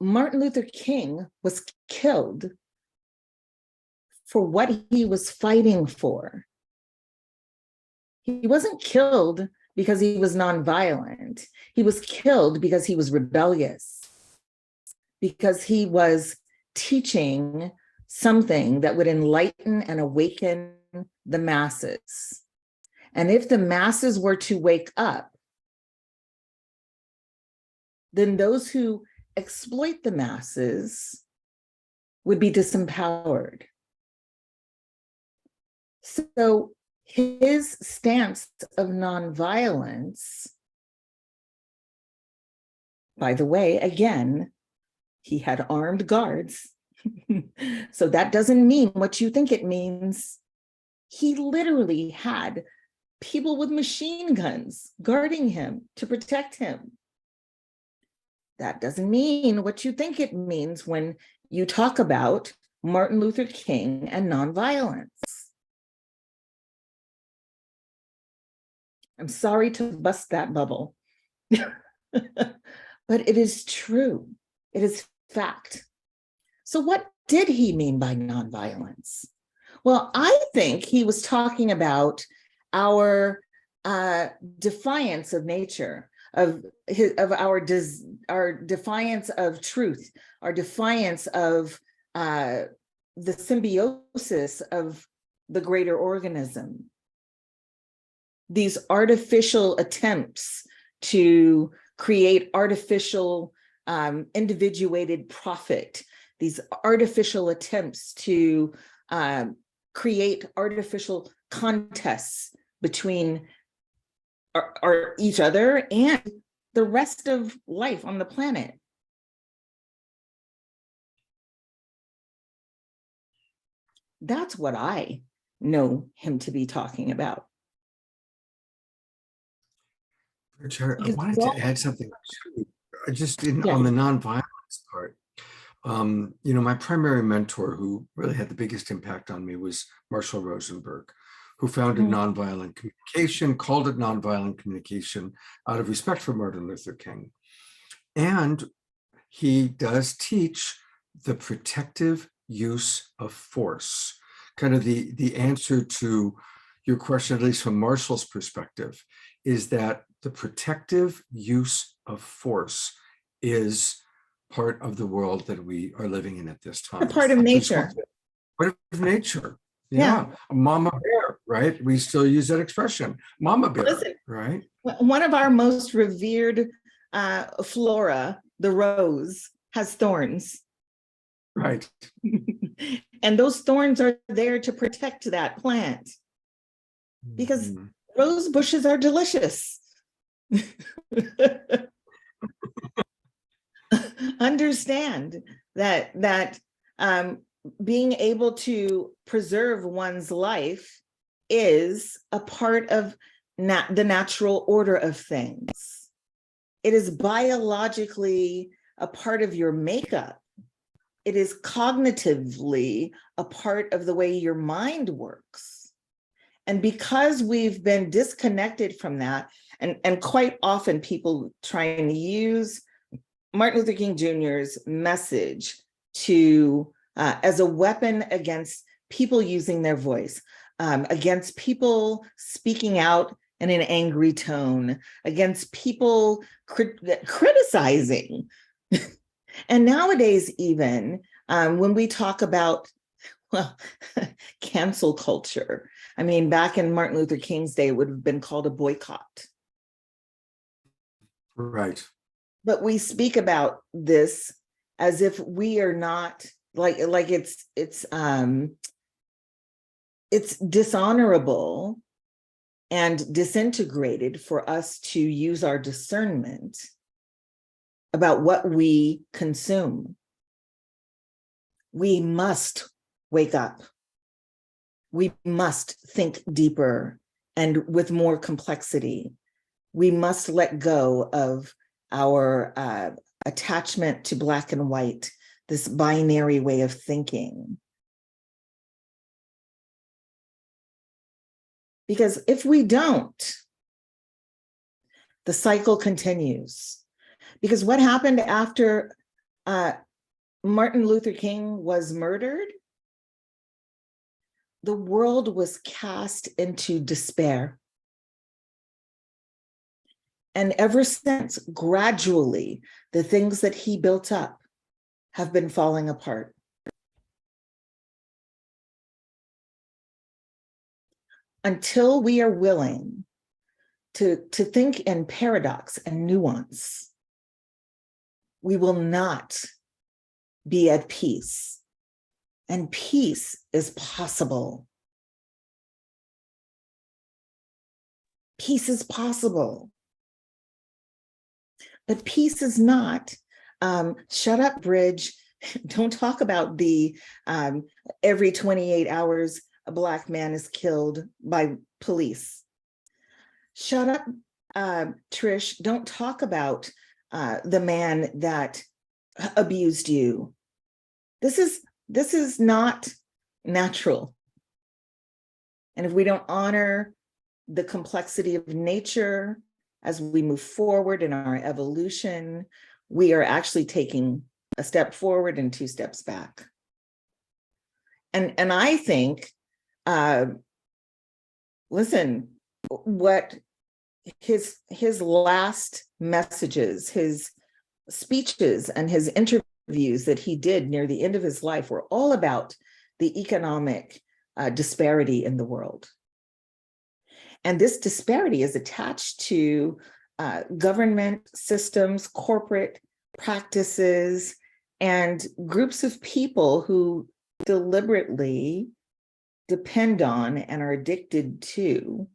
Martin Luther King was killed for what he was fighting for. He wasn't killed because he was nonviolent. He was killed because he was rebellious, because he was teaching something that would enlighten and awaken the masses. And if the masses were to wake up, then those who exploit the masses would be disempowered. So his stance of nonviolence, by the way, again, he had armed guards. So that doesn't mean what you think it means. He literally had people with machine guns guarding him to protect him. That doesn't mean what you think it means when you talk about Martin Luther King and nonviolence. I'm sorry to bust that bubble, but it is true. It is fact. So what did he mean by nonviolence? Well, I think he was talking about our defiance of nature, of our defiance of truth, our defiance of the symbiosis of the greater organism. These artificial attempts to create artificial individuated profit, these artificial attempts to create artificial contests between each other and the rest of life on the planet. That's what I know him to be talking about. Richard, I wanted to add something too, just on the nonviolence part. My primary mentor who really had the biggest impact on me was Marshall Rosenberg, who founded nonviolent communication, called it nonviolent communication out of respect for Martin Luther King. And he does teach the protective use of force, kind of the answer to your question, at least from Marshall's perspective, is that the protective use of force is part of the world that we are living in at this time. Part of nature. Part of nature. Yeah. Mama bear, right? We still use that expression, mama bear, Listen, right? one of our most revered flora, the rose, has thorns. Right. And those thorns are there to protect that plant because rose bushes are delicious. Understand that being able to preserve one's life is a part of the natural order of things. It is biologically a part of your makeup. It is cognitively a part of the way your mind works. And because we've been disconnected from that, and quite often people trying to use Martin Luther King Jr.'s message to as a weapon against people using their voice, against people speaking out in an angry tone, against people criticizing. And nowadays, even when we talk about, well, cancel culture, I mean, back in Martin Luther King's day, it would have been called a boycott. Right. But we speak about this as if we are not like it's dishonorable and disintegrated for us to use our discernment about what we consume. We must wake up. We must think deeper and with more complexity. We must let go of our attachment to black and white, this binary way of thinking. Because if we don't, the cycle continues. Because what happened after Martin Luther King was murdered? The world was cast into despair. And ever since, gradually, the things that he built up have been falling apart. Until we are willing to think in paradox and nuance, we will not be at peace. And peace is possible. Peace is possible. But peace is not, shut up, Bridge. Don't talk about the every 28 hours a Black man is killed by police. Shut up, Trish. Don't talk about the man that abused you. This is not natural. And if we don't honor the complexity of nature as we move forward in our evolution, we are actually taking a step forward and 2 steps back. And I think, listen, what his last messages, his speeches and his interviews that he did near the end of his life were all about the economic disparity in the world. And this disparity is attached to government systems, corporate practices, and groups of people who deliberately depend on and are addicted to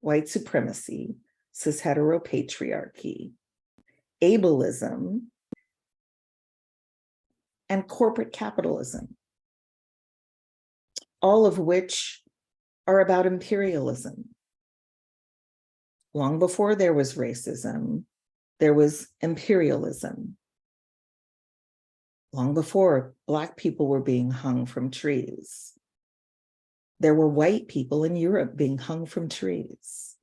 white supremacy, cis heteropatriarchy, ableism, and corporate capitalism, all of which are about imperialism. Long before there was racism, there was imperialism. Long before Black people were being hung from trees, there were white people in Europe being hung from trees.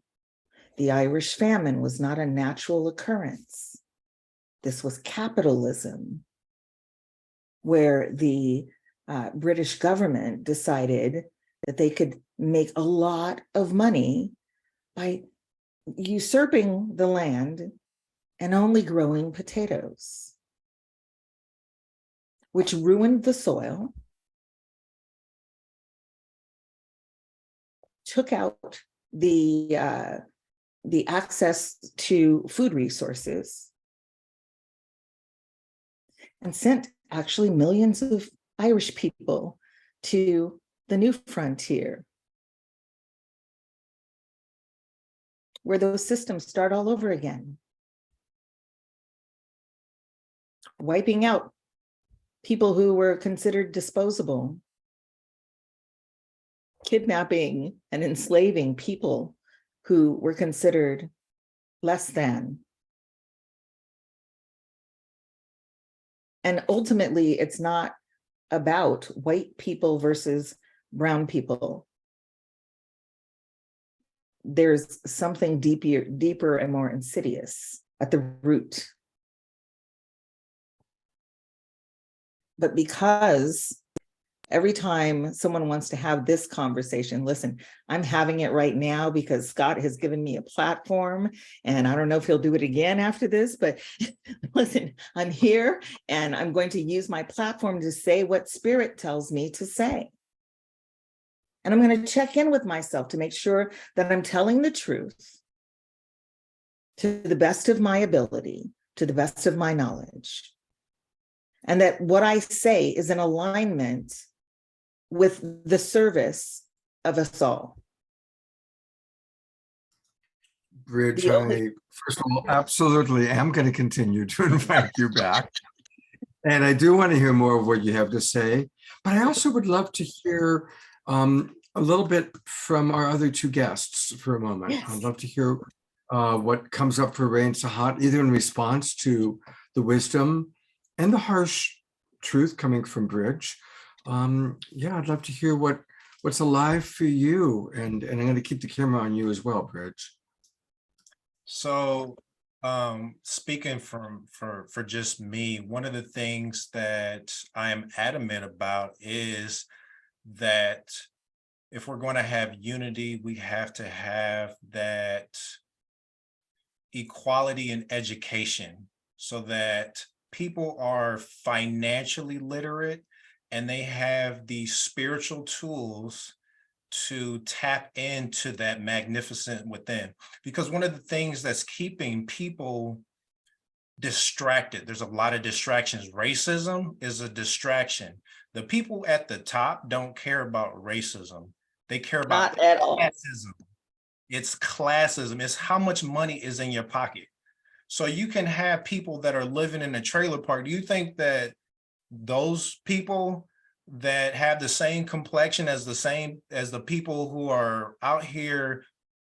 The Irish famine was not a natural occurrence. This was capitalism, where the British government decided that they could make a lot of money by usurping the land and only growing potatoes, which ruined the soil, took out the access to food resources and sent actually millions of Irish people to the new frontier, where those systems start all over again, wiping out people who were considered disposable, kidnapping and enslaving people who were considered less than. And ultimately, it's not about white people versus brown people. There's something deeper and more insidious at the root. But because every time someone wants to have this conversation, listen, I'm having it right now because Scott has given me a platform, and I don't know if he'll do it again after this, but listen, I'm here and I'm going to use my platform to say what Spirit tells me to say. And I'm going to check in with myself to make sure that I'm telling the truth to the best of my ability, to the best of my knowledge. And that what I say is in alignment with the service of us all. Bridge, first of all, absolutely am going to continue to invite you back. And I do want to hear more of what you have to say. But I also would love to hear a little bit from our other two guests for a moment. Yes. I'd love to hear what comes up for Ray and Sahat, either in response to the wisdom and the harsh truth coming from Bridge. Yeah, I'd love to hear what's alive for you. And I'm going to keep the camera on you as well, Bridge. So speaking for just me, one of the things that I am adamant about is that if we're going to have unity, we have to have that equality in education so that people are financially literate and they have the spiritual tools to tap into that magnificent within. Because one of the things that's keeping people distracted, there's a lot of distractions. Racism is a distraction. The people at the top don't care about racism. They care about Not at all. classism. It's classism. It's how much money is in your pocket. So you can have people that are living in a trailer park. Do you think that those people that have the same complexion as the people who are out here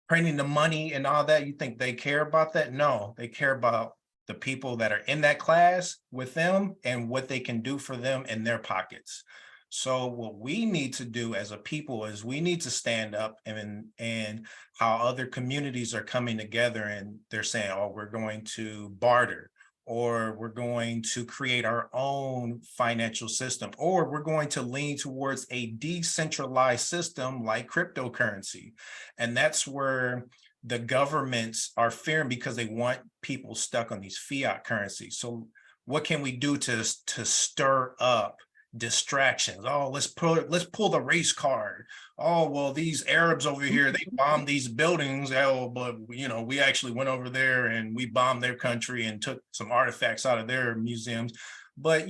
printing the money and all that, you think they care about that? No, they care about the people that are in that class with them and what they can do for them in their pockets. So what we need to do as a people is we need to stand up and how other communities are coming together and they're saying, oh, we're going to barter, or we're going to create our own financial system, or we're going to lean towards a decentralized system like cryptocurrency. And that's where the governments are fearing because they want people stuck on these fiat currencies. So what can we do to stir up distractions? Oh, let's pull the race card. Oh, well, these Arabs over here, they bombed these buildings. Oh, but we actually went over there and we bombed their country and took some artifacts out of their museums. But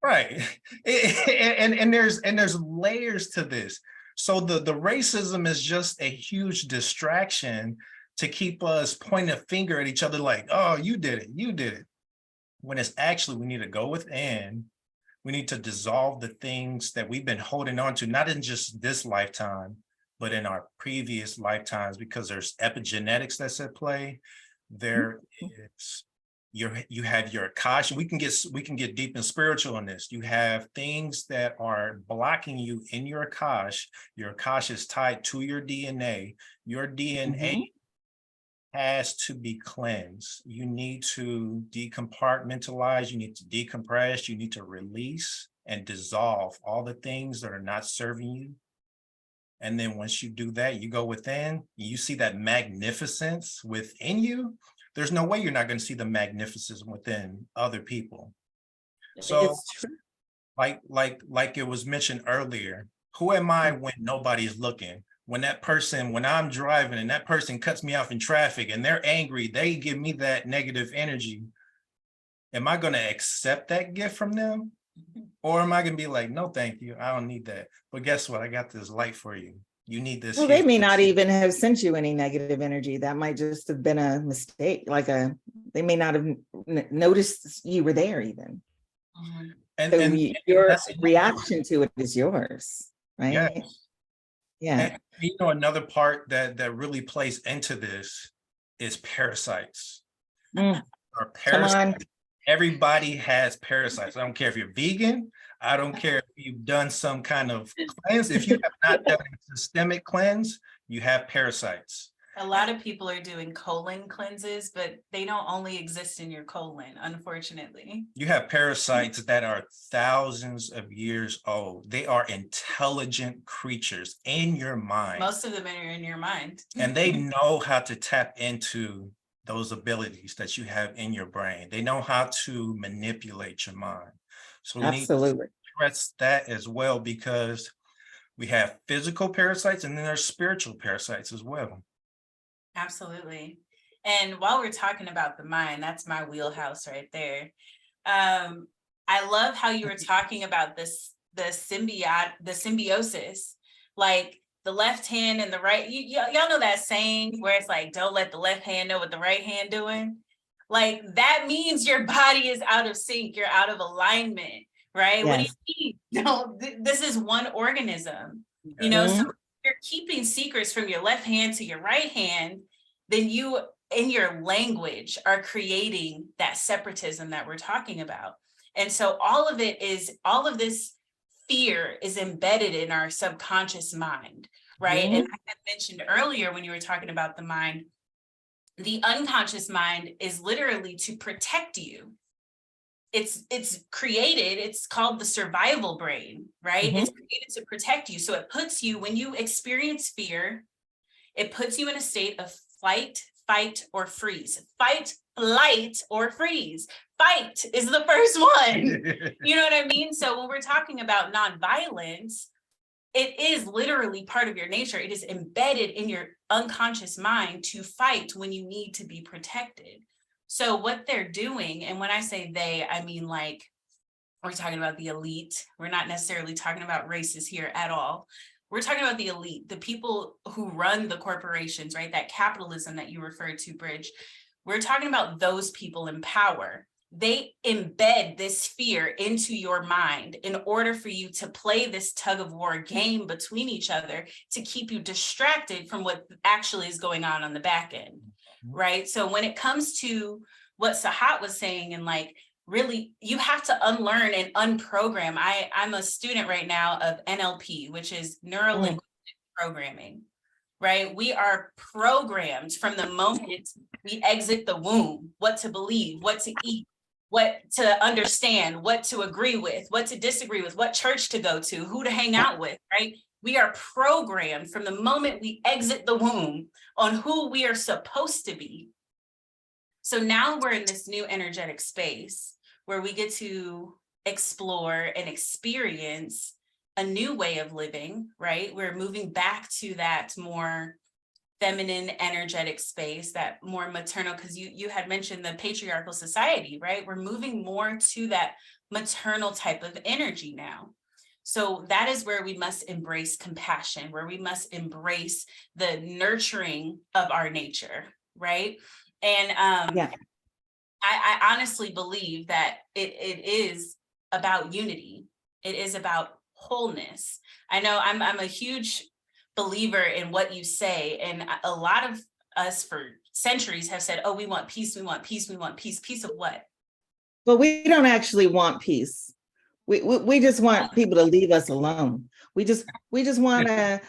right. And there's layers to this. So the racism is just a huge distraction to keep us pointing a finger at each other like, oh, you did it. When it's actually, we need to go within. We need to dissolve the things that we've been holding on to, not in just this lifetime, but in our previous lifetimes, because there's epigenetics that's at play. There is you have your Akasha. We can get deep and spiritual on this. You have things that are blocking you in your Akasha. Your Akasha is tied to your DNA. Your DNA has to be cleansed. You need to decompartmentalize, you need to decompress, you need to release and dissolve all the things that are not serving you. And then once you do that, you go within, you see that magnificence within you. There's no way you're not going to see the magnificence within other people. So It's true. like it was mentioned earlier, who am I when nobody's looking? when I'm driving and that person cuts me off in traffic and they're angry, they give me that negative energy. Am I going to accept that gift from them? Or am I going to be like, no, thank you, I don't need that. But guess what? I got this light for you. You need this. Well, they may not even have sent you any negative energy. That might just have been a mistake. They may not have noticed you were there even. And your reaction to it is yours, right? Yes. Yeah. And, you know, another part that really plays into this is parasites. Or parasites. Come on. Everybody has parasites. I don't care if you're vegan. I don't care if you've done some kind of cleanse. If you have not done a systemic cleanse, you have parasites. A lot of people are doing colon cleanses, but they don't only exist in your colon, unfortunately. You have parasites that are thousands of years old. They are intelligent creatures in your mind. Most of them are in your mind. And they know how to tap into those abilities that you have in your brain. They know how to manipulate your mind. So we need to address that as well, because we have physical parasites and then there's spiritual parasites as well. Absolutely. And while we're talking about the mind, that's my wheelhouse right there. I love how you were talking about the symbiosis, like the left hand and the right. Y'all know that saying where it's like, don't let the left hand know what the right hand doing. Like that means your body is out of sync. You're out of alignment, right? Yes. What do you mean? No, this is one organism, you know, so you're keeping secrets from your left hand to your right hand, then you, in your language, are creating that separatism that we're talking about. And so all of this fear is embedded in our subconscious mind, right? And I had mentioned earlier when you were talking about the mind, the unconscious mind is literally to protect you. It's created, it's called the survival brain, right? It's created to protect you. So it puts you, when you experience fear, it puts you in a state of flight, fight, or freeze. Fight, flight, or freeze. Fight is the first one. You know what I mean? So when we're talking about nonviolence, it is literally part of your nature. It is embedded in your unconscious mind to fight when you need to be protected. So what they're doing, and when I say they, I mean like, we're talking about the elite. We're not necessarily talking about races here at all. We're talking about the elite, the people who run the corporations, right? That capitalism that you referred to, Bridge. We're talking about those people in power. They embed this fear into your mind in order for you to play this tug of war game between each other to keep you distracted from what actually is going on the back end, right? So when it comes to what Sahat was saying, and like, really, you have to unlearn and unprogram. I'm a student right now of NLP, which is neuro-linguistic programming, right? We are programmed from the moment we exit the womb, what to believe, what to eat, what to understand, what to agree with, what to disagree with, what church to go to, who to hang out with, right? We are programmed from the moment we exit the womb on who we are supposed to be. So now we're in this new energetic space where we get to explore and experience a new way of living, right? We're moving back to that more feminine energetic space, that more maternal, because you had mentioned the patriarchal society, right? We're moving more to that maternal type of energy now. So that is where we must embrace compassion, where we must embrace the nurturing of our nature, right? And I honestly believe that it is about unity. It is about wholeness. I know I'm a huge believer in what you say, and a lot of us for centuries have said, oh, we want peace, we want peace, we want peace. Peace of what? Well, we don't actually want peace. We just want people to leave us alone. We just want to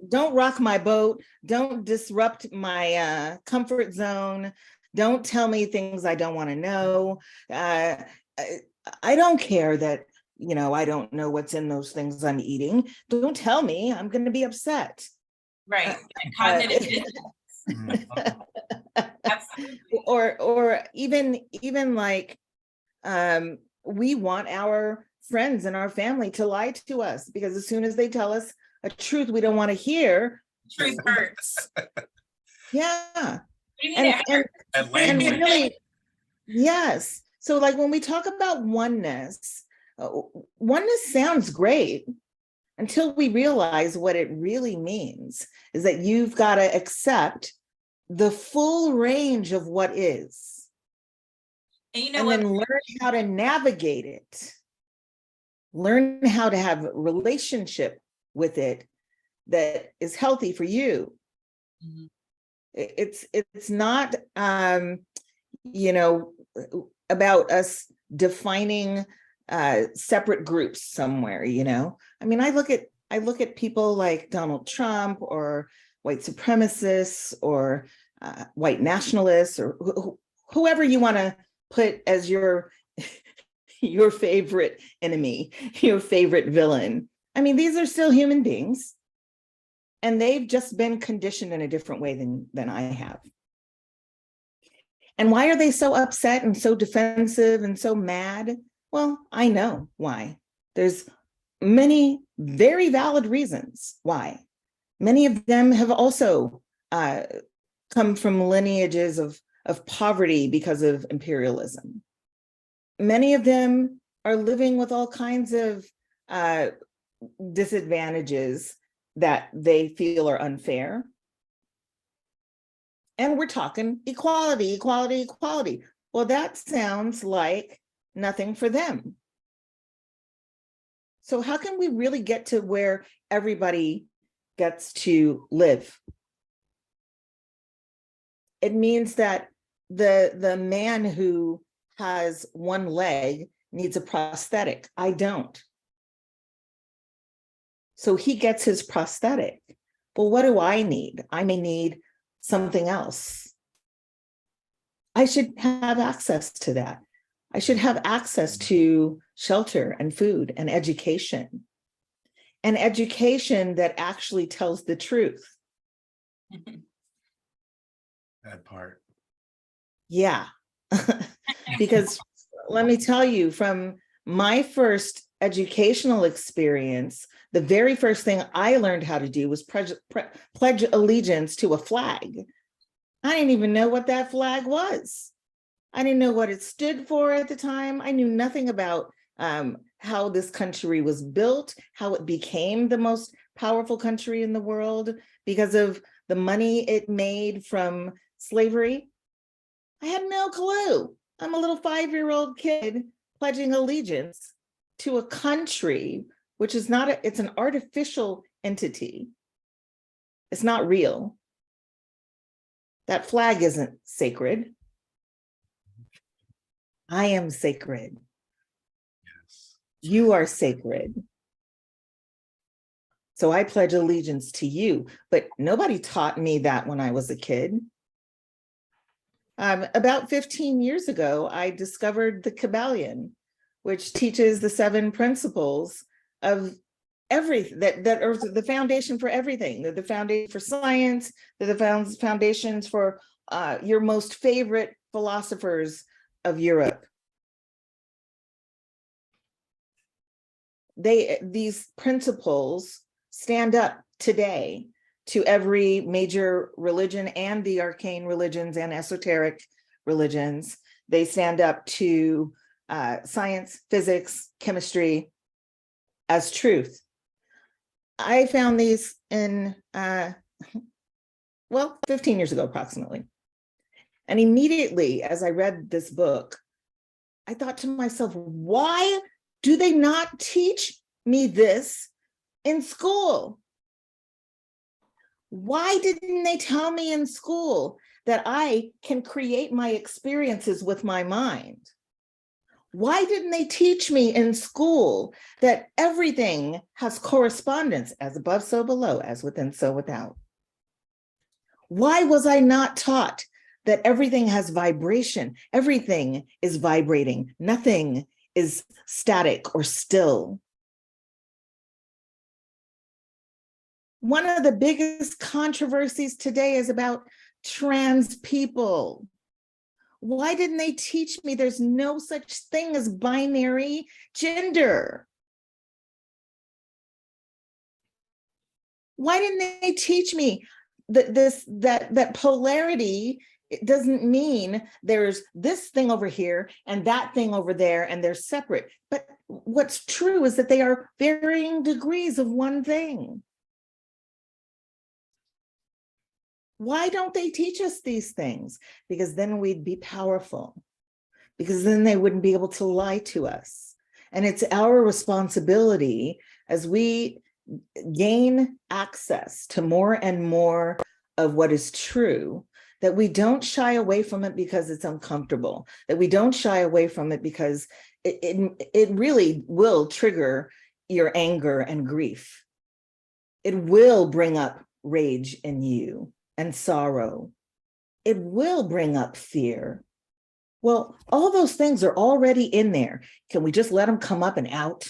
don't rock my boat. Don't disrupt my comfort zone. Don't tell me things I don't want to know. I don't care that, you know, I don't know what's in those things I'm eating. Don't tell me, I'm going to be upset. Right. Cognitive or even like we want our friends and our family to lie to us, because as soon as they tell us a truth we don't want to hear, Truth hurts. Yeah. We need it. And really, yes. So like when we talk about oneness, oneness sounds great until we realize what it really means is that you've got to accept the full range of what is. And you know and what? Then learn how to navigate it. Learn how to have a relationship with it that is healthy for you. Mm-hmm. It's not about us defining separate groups somewhere. I mean, I look at people like Donald Trump or white supremacists or white nationalists or whoever you want to put as your favorite enemy, your favorite villain. I mean, these are still human beings. And they've just been conditioned in a different way than I have. And why are they so upset and so defensive and so mad? Well, I know why. There's many very valid reasons why. Many of them have also come from lineages of poverty because of imperialism. Many of them are living with all kinds of disadvantages that they feel are unfair. And we're talking equality, equality, equality. Well, that sounds like nothing for them. So how can we really get to where everybody gets to live? It means that the man who has one leg needs a prosthetic. I don't. So he gets his prosthetic. Well, what do I need? I may need something else. I should have access to that. I should have access to shelter and food and education that actually tells the truth. That part. Yeah. Because let me tell you, from my first educational experience, the very first thing I learned how to do was pledge allegiance to a flag. I didn't even know what that flag was. I didn't know what it stood for at the time. I knew nothing about how this country was built, how it became the most powerful country in the world because of the money it made from slavery. I had no clue. I'm a little 5-year-old kid pledging allegiance to a country which is not, it's an artificial entity. It's not real. That flag isn't sacred. I am sacred. Yes. You are sacred. So I pledge allegiance to you, but nobody taught me that when I was a kid. About 15 years ago, I discovered the Kabbalion, which teaches the 7 principles of everything that are the foundation for everything. They're the foundation for science. They're the foundations for your most favorite philosophers of Europe. These principles stand up today to every major religion and the arcane religions and esoteric religions. They stand up to science, physics, chemistry as truth. I found these in, 15 years ago, approximately. And immediately, as I read this book, I thought to myself, why do they not teach me this in school? Why didn't they tell me in school that I can create my experiences with my mind? Why didn't they teach me in school that everything has correspondence, as above, so below, as within, so without? Why was I not taught that everything has vibration? Everything is vibrating. Nothing is static or still. One of the biggest controversies today is about trans people. Why didn't they teach me there's no such thing as binary gender? Why didn't they teach me that that polarity, it doesn't mean there's this thing over here and that thing over there and they're separate. But what's true is that they are varying degrees of one thing. Why don't they teach us these things? Because then we'd be powerful, because then they wouldn't be able to lie to us. And it's our responsibility as we gain access to more and more of what is true, that we don't shy away from it because it's uncomfortable, that we don't shy away from it because it really will trigger your anger and grief. It will bring up rage in you and sorrow. It will bring up fear. Well, all those things are already in there. Can we just let them come up and out?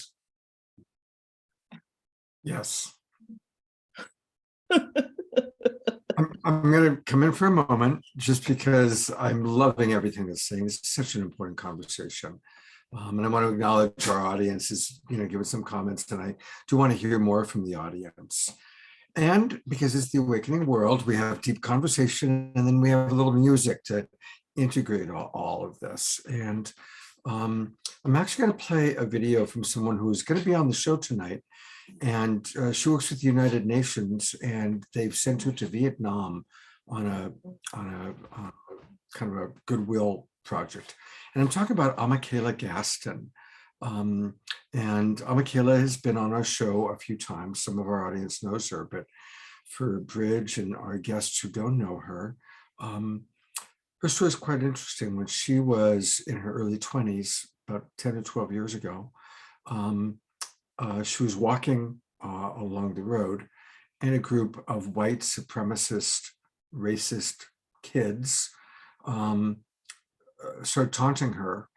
Yes. I'm going to come in for a moment just because I'm loving everything that's saying. It's such an important conversation. And I want to acknowledge our audience is, giving some comments, and I do want to hear more from the audience. And because it's the awakening world, we have deep conversation, and then we have a little music to integrate all of this. And I'm actually going to play a video from someone who's going to be on the show tonight. And she works with the United Nations, and they've sent her to Vietnam on a kind of a goodwill project. And I'm talking about Michaela Gaston. And Michaela has been on our show a few times. Some of our audience knows her, but for Bridge and our guests who don't know her, her story is quite interesting. When she was in her early 20s, about 10 or 12 years ago, she was walking along the road, and a group of white supremacist, racist kids started taunting her,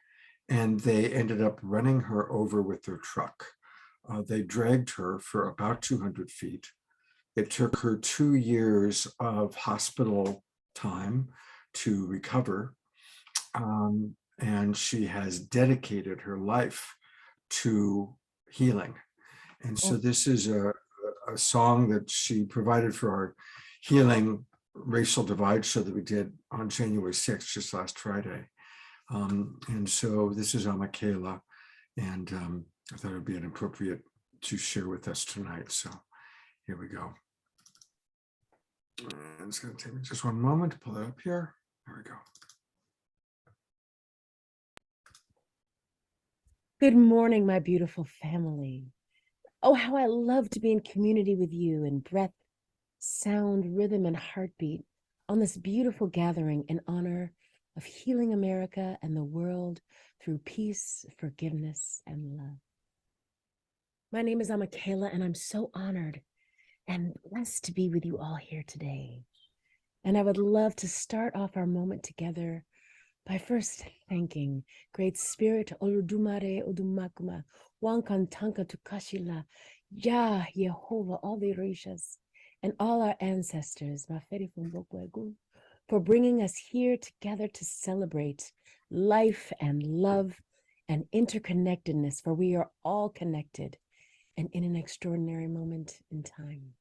and they ended up running her over with their truck. They dragged her for about 200 feet. It took her 2 years of hospital time to recover, and she has dedicated her life to healing. And so this is a song that she provided for our Healing Racial Divide show that we did on January 6th, just last Friday. And so this is Michaela, and I thought it would be inappropriate to share with us tonight. So here we go. And it's going to take me just one moment to pull it up here. There we go. Good morning, my beautiful family. Oh, how I love to be in community with you in breath, sound, rhythm, and heartbeat on this beautiful gathering in honor of healing America and the world through peace, forgiveness, and love. My name is Michaela, and I'm so honored and blessed to be with you all here today. And I would love to start off our moment together by first thanking Great Spirit Oludumare Odumakuma, Wankantanka Tukashila, Yah, Yehovah, all the Rishas, and all our ancestors, Maferi Fumbokwegun, for bringing us here together to celebrate life and love and interconnectedness, for we are all connected and in an extraordinary moment in time.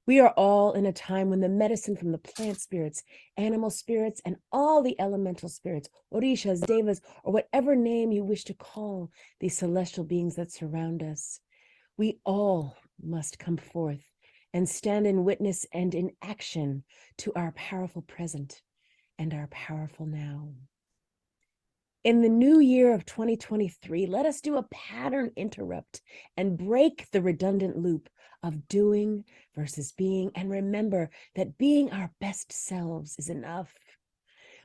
We are all in a time when the medicine from the plant spirits, animal spirits, and all the elemental spirits, Orishas, Devas, or whatever name you wish to call these celestial beings that surround us, we all must come forth and stand in witness and in action to our powerful present and our powerful now. In the new year of 2023, let us do a pattern interrupt and break the redundant loop of doing versus being, and remember that being our best selves is enough.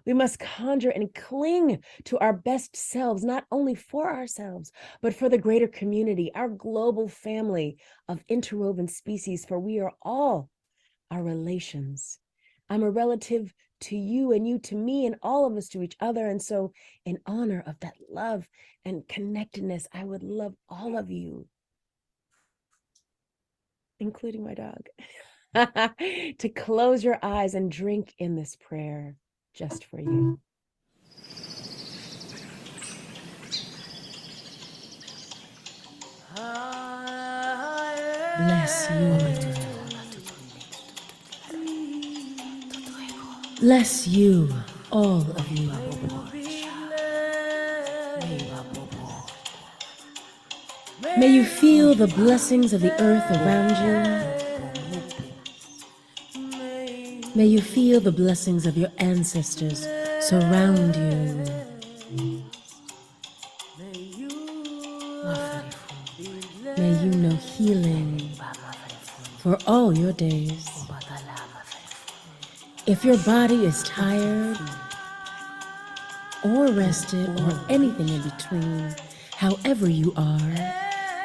We must conjure and cling to our best selves, not only for ourselves, but for the greater community, our global family of interwoven species, for we are all our relations. I'm a relative to you, and you to me, and all of us to each other. And so in honor of that love and connectedness, I would love all of you, including my dog, to close your eyes and drink in this prayer just for you. Bless you. Bless you, all of you. May you feel the blessings of the earth around you. May you feel the blessings of your ancestors surround you. May you know healing for all your days. If your body is tired or rested or anything in between, however you are,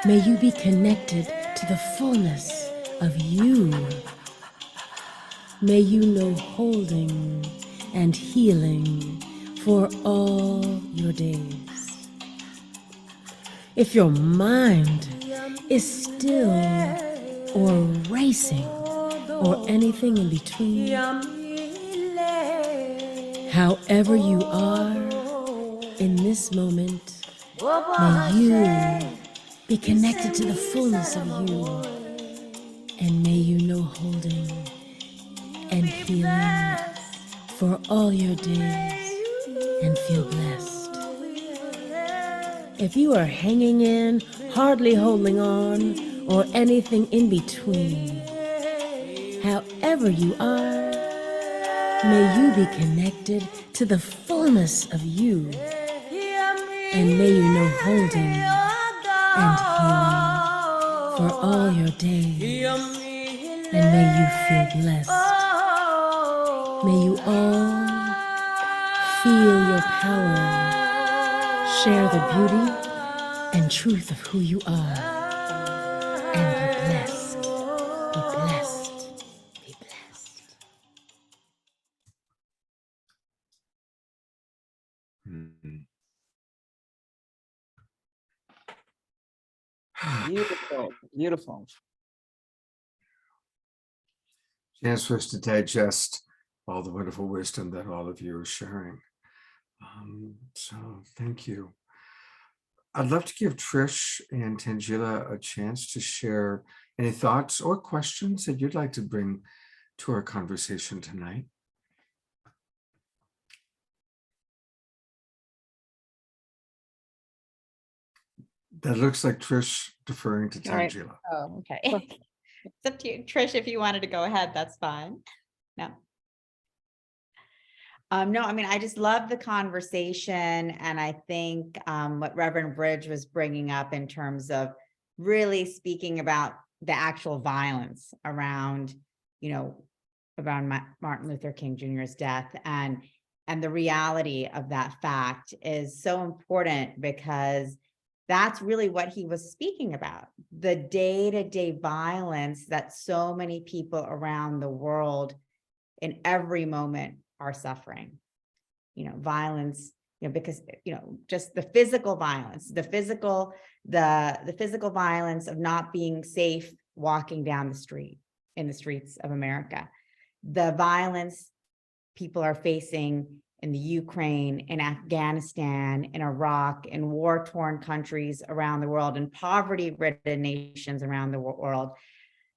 may you be connected to the fullness of you. May you know holding and healing for all your days. If your mind is still or racing or anything in between, however you are in this moment, may you be connected to the fullness of you, and may you know holding and healing for all your days and feel blessed. If you are hanging in, hardly holding on, or anything in between, however you are, may you be connected to the fullness of you, and may you know holding and healing for all your days, and may you feel blessed. May you all feel your power, share the beauty and truth of who you are, and be blessed, be blessed, be blessed. Beautiful, beautiful. Chance for us to digest all the wonderful wisdom that all of you are sharing. So thank you. I'd love to give Trish and Tanjila a chance to share any thoughts or questions that you'd like to bring to our conversation tonight. That looks like Trish deferring to Tanjila. Oh, okay. It's up to you, Trish. If you wanted to go ahead, that's fine. No. No, I mean, I just love the conversation, and I think what Reverend Bridge was bringing up in terms of really speaking about the actual violence around, around Martin Luther King Jr.'s death, and the reality of that fact is so important, because that's really what he was speaking about. The day-to-day violence that so many people around the world in every moment are suffering, violence, because, just the physical violence, the physical violence of not being safe walking down the street, in the streets of America, the violence people are facing in the Ukraine, in Afghanistan, in Iraq, in war-torn countries around the world, in poverty-ridden nations around the world,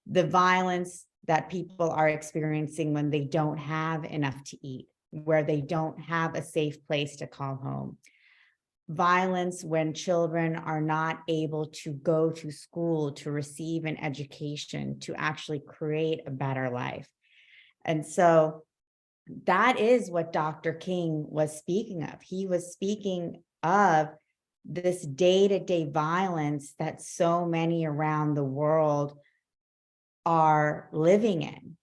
the violence that people are experiencing when they don't have enough to eat, where they don't have a safe place to call home, violence when children are not able to go to school to receive an education, to actually create a better life. And so that is what Dr. King was speaking of. He was speaking of this day-to-day violence that so many around the world are living in.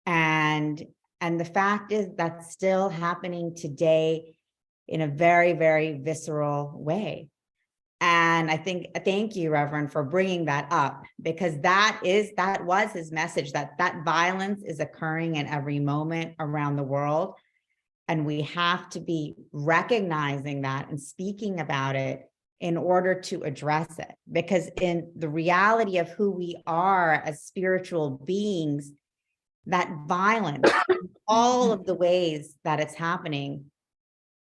And the fact is that's still happening today in a very, very visceral way. And I think, thank you, Reverend, for bringing that up, because that was his message, that violence is occurring in every moment around the world. And we have to be recognizing that and speaking about it in order to address it. Because in the reality of who we are as spiritual beings, that violence, all of the ways that it's happening,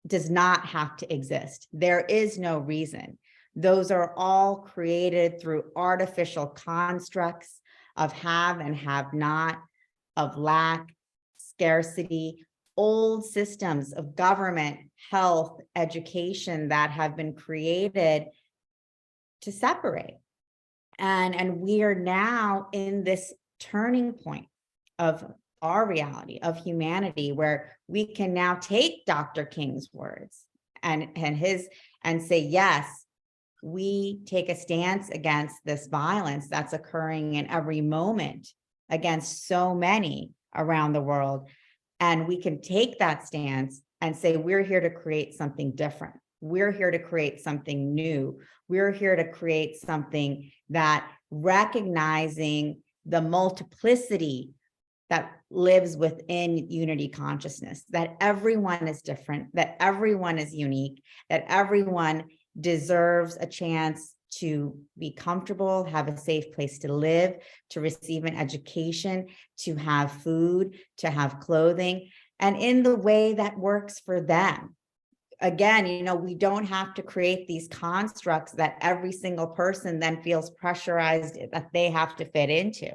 does not have to exist. There is no reason. Those are all created through artificial constructs, of have and have not, of lack, scarcity, old systems of government, health, education that have been created to separate. And we are now in this turning point of our reality, of humanity, where we can now take Dr. King's words and say, yes, we take a stance against this violence that's occurring in every moment against so many around the world. And we can take that stance and say, we're here to create something different. We're here to create something new. We're here to create something that recognizing the multiplicity that lives within unity consciousness, that everyone is different, that everyone is unique, that everyone deserves a chance to be comfortable, have a safe place to live, to receive an education, to have food, to have clothing, and in the way that works for them. Again, you know, we don't have to create these constructs that every single person then feels pressurized that they have to fit into.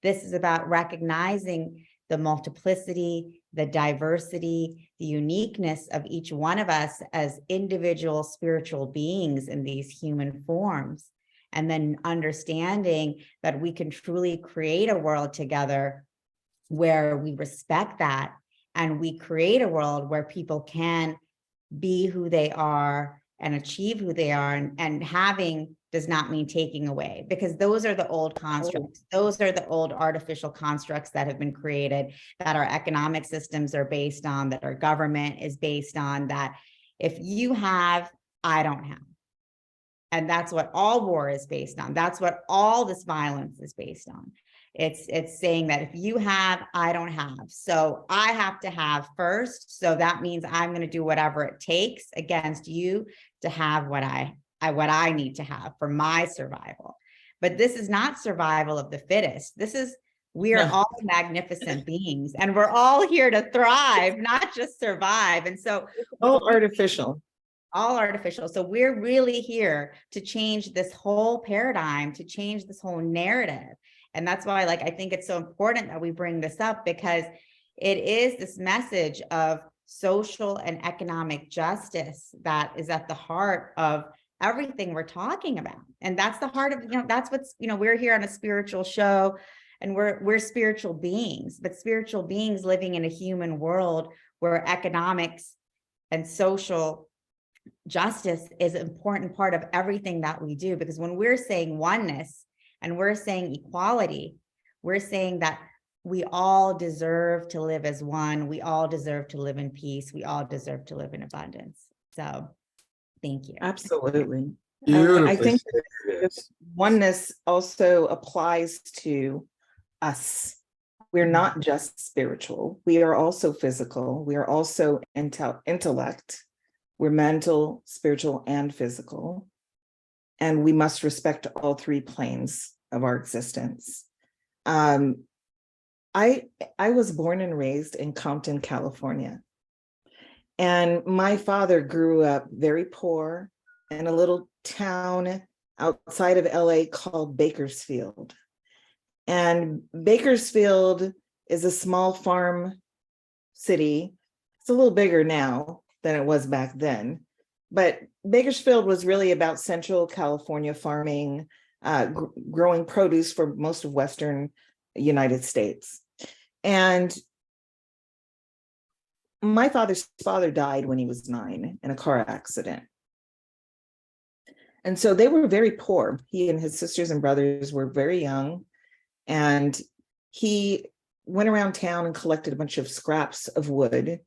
This is about recognizing the multiplicity, the diversity, the uniqueness of each one of us as individual spiritual beings in these human forms, and then understanding that we can truly create a world together where we respect that, and we create a world where people can be who they are and achieve who they are, and having does not mean taking away, because those are the old constructs. Those are the old artificial constructs that have been created, that our economic systems are based on, that our government is based on, that if you have, I don't have. And that's what all war is based on. That's what all this violence is based on. It's saying that if you have, I don't have. So I have to have first. So that means I'm going to do whatever it takes against you to have what I need to have for my survival. But this is not survival of the fittest. This is, we are all magnificent beings, and we're all here to thrive, not just survive. And so all artificial. All artificial. So we're really here to change this whole paradigm, to change this whole narrative. And that's why, like, I think it's so important that we bring this up, because it is this message of social and economic justice that is at the heart of everything we're talking about. And that's the heart of, that's what's, we're here on a spiritual show, and we're spiritual beings, but spiritual beings living in a human world where economics and social justice is an important part of everything that we do. Because when we're saying oneness and we're saying equality, we're saying that we all deserve to live as one. We all deserve to live in peace. We all deserve to live in abundance. So thank you. Absolutely. Beautiful. I think oneness also applies to us. We're not just spiritual. We are also physical. We are also intellect. We're mental, spiritual, and physical. And we must respect all three planes of our existence. I was born and raised in Compton, California. And my father grew up very poor in a little town outside of LA called Bakersfield. And Bakersfield is a small farm city. It's a little bigger now than it was back then. But Bakersfield was really about Central California farming, growing produce for most of Western United States. And my father's father died when he was 9 in a car accident. And so they were very poor. He and his sisters and brothers were very young. And he went around town and collected a bunch of scraps of wood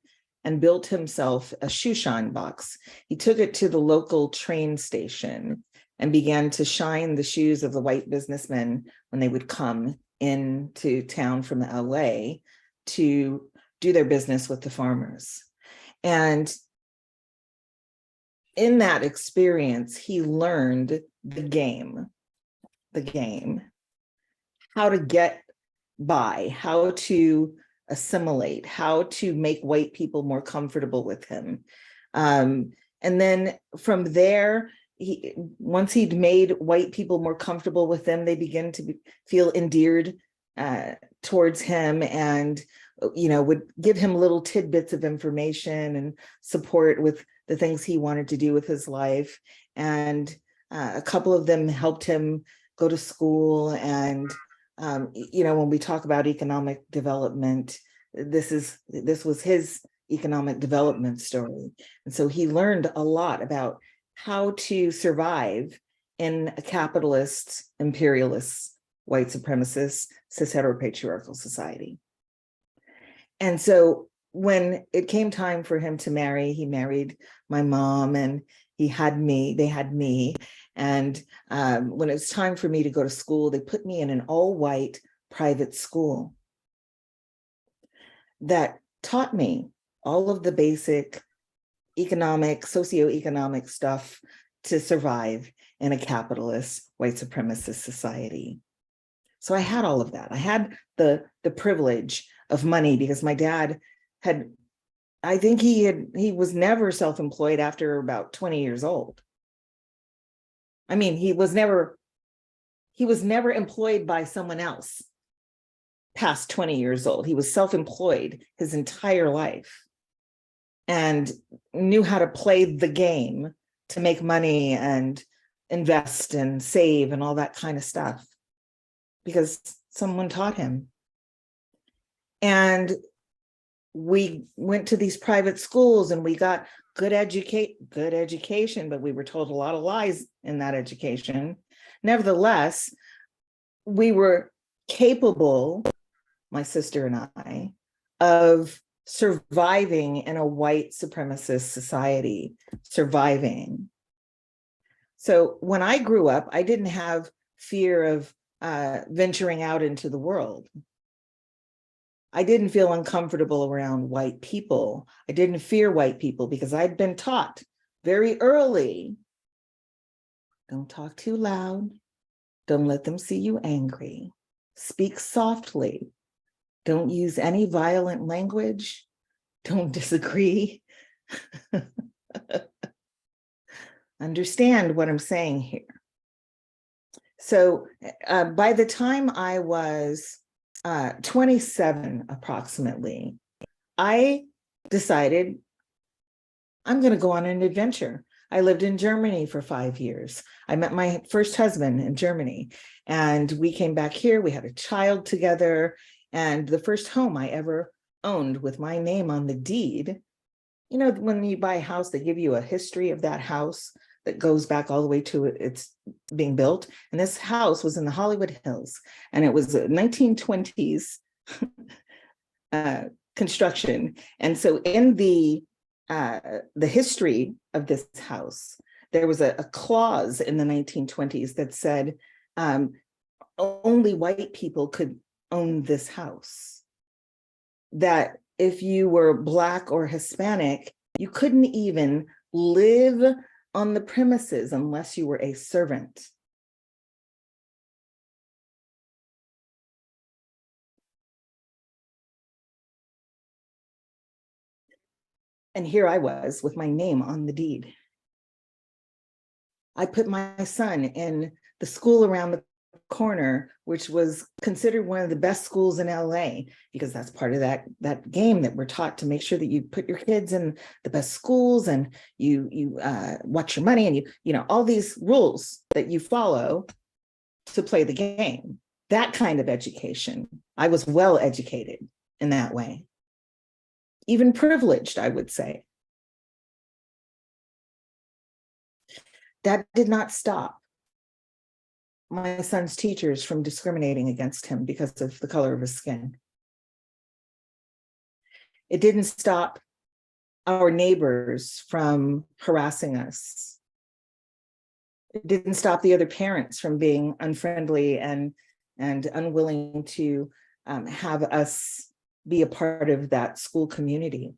and built himself a shoe shine box. He took it to the local train station and began to shine the shoes of the white businessmen when they would come into town from LA to do their business with the farmers. And in that experience, he learned the game, how to get by, how to assimilate, how to make white people more comfortable with him. And then from there, once he'd made white people more comfortable with them, they began to feel endeared towards him, and would give him little tidbits of information and support with the things he wanted to do with his life. And a couple of them helped him go to school. And when we talk about economic development, this was his economic development story. And so he learned a lot about how to survive in a capitalist, imperialist, white supremacist, cis heteropatriarchal society. And so when it came time for him to marry, he married my mom, and they had me. And when it was time for me to go to school, they put me in an all-white private school that taught me all of the basic economic, socioeconomic stuff to survive in a capitalist, white supremacist society. So I had all of that. I had the privilege of money because my dad had, I think he was never self-employed after about 20 years old. I mean, he was never employed by someone else past 20 years old. He was self-employed his entire life and knew how to play the game to make money and invest and save and all that kind of stuff because someone taught him. And we went to these private schools and we got good education, but we were told a lot of lies in that education. Nevertheless, we were capable, my sister and I, of surviving in a white supremacist society, surviving. So when I grew up, I didn't have fear of venturing out into the world. I didn't feel uncomfortable around white people. I didn't fear white people because I'd been taught very early, don't talk too loud, don't let them see you angry, speak softly, don't use any violent language, don't disagree. Understand what I'm saying here. So by the time I was 27 approximately, I decided I'm going to go on an adventure. I lived in Germany for 5 years. I met my first husband in Germany, and we came back here. We had a child together, and the first home I ever owned with my name on the deed. You know, when you buy a house, they give you a history of that house that goes back all the way to its being built. And this house was in the Hollywood Hills, and it was a 1920s construction. And so in the history of this house, there was a clause in the 1920s that said only white people could own this house. That if you were Black or Hispanic, you couldn't even live on the premises unless you were a servant. And here I was with my name on the deed. I put my son in the school around the corner, which was considered one of the best schools in LA, because that's part of that game that we're taught to make sure that you put your kids in the best schools and you watch your money and you know all these rules that you follow to play the game. That kind of education. I was well educated in that way. Even privileged, I would say. That did not stop my son's teachers from discriminating against him because of the color of his skin. It didn't stop our neighbors from harassing us. It didn't stop the other parents from being unfriendly and unwilling to have us be a part of that school community.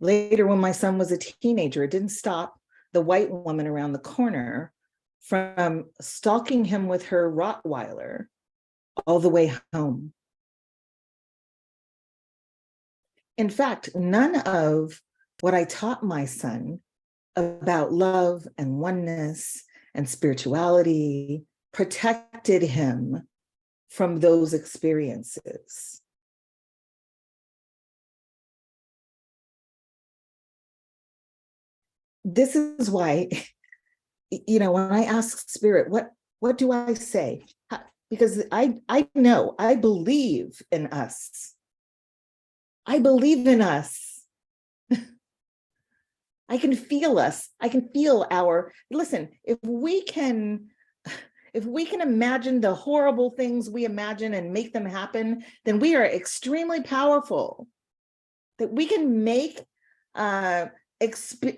Later, when my son was a teenager, it didn't stop the white woman around the corner from stalking him with her Rottweiler all the way home. In fact, none of what I taught my son about love and oneness and spirituality protected him from those experiences. This is why, you know, when I ask Spirit, what do I say? Because I know, I believe in us. I believe in us. I can feel us. I can feel listen, if we can imagine the horrible things we imagine and make them happen, then we are extremely powerful. That we can make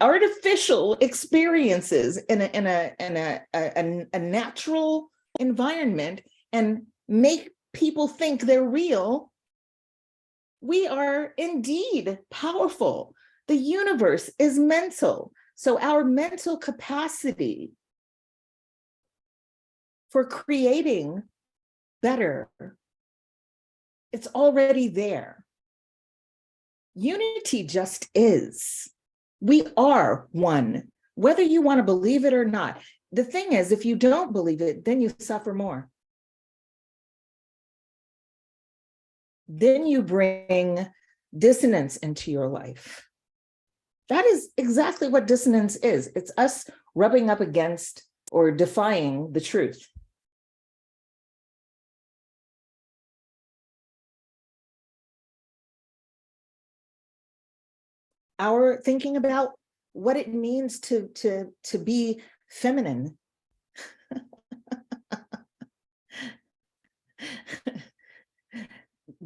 artificial experiences in a natural environment and make people think they're real. We are indeed powerful. The universe is mental. So our mental capacity for creating better, it's already there. Unity just is. We are one, whether you want to believe it or not. The thing is, if you don't believe it, then you suffer more. Then you bring dissonance into your life. That is exactly what dissonance is. It's us rubbing up against or defying the truth. Our thinking about what it means to be feminine.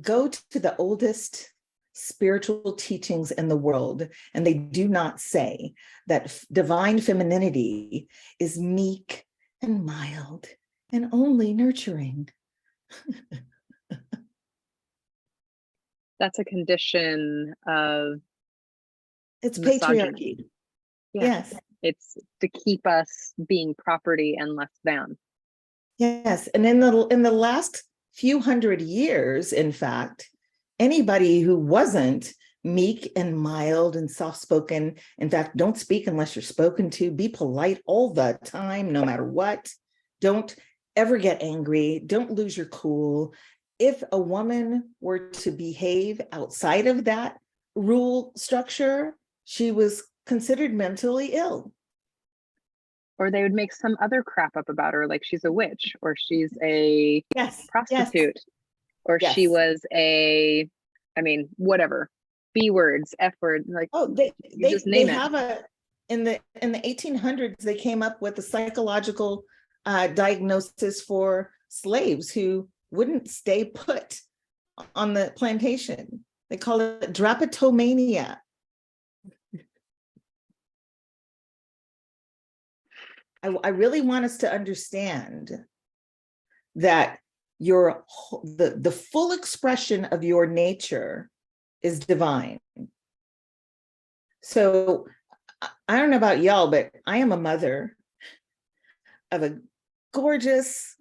Go to the oldest spiritual teachings in the world, and they do not say that divine femininity is meek and mild and only nurturing. That's a condition of it's misogyny. patriarchy. Yeah. Yes. It's to keep us being property and less than. Yes. And in the last few hundred years, in fact, anybody who wasn't meek and mild and soft-spoken, in fact, don't speak unless you're spoken to, be polite all the time, no matter what. Don't ever get angry. Don't lose your cool. If a woman were to behave outside of that rule structure, she was considered mentally ill. Or they would make some other crap up about her, like she's a witch, or she's a prostitute, or she was whatever, B words, F words, like they have in the 1800s, they came up with a psychological diagnosis for slaves who wouldn't stay put on the plantation. They call it drapetomania. I really want us to understand that the full expression of your nature is divine. So I don't know about y'all, but I am a mother of a gorgeous,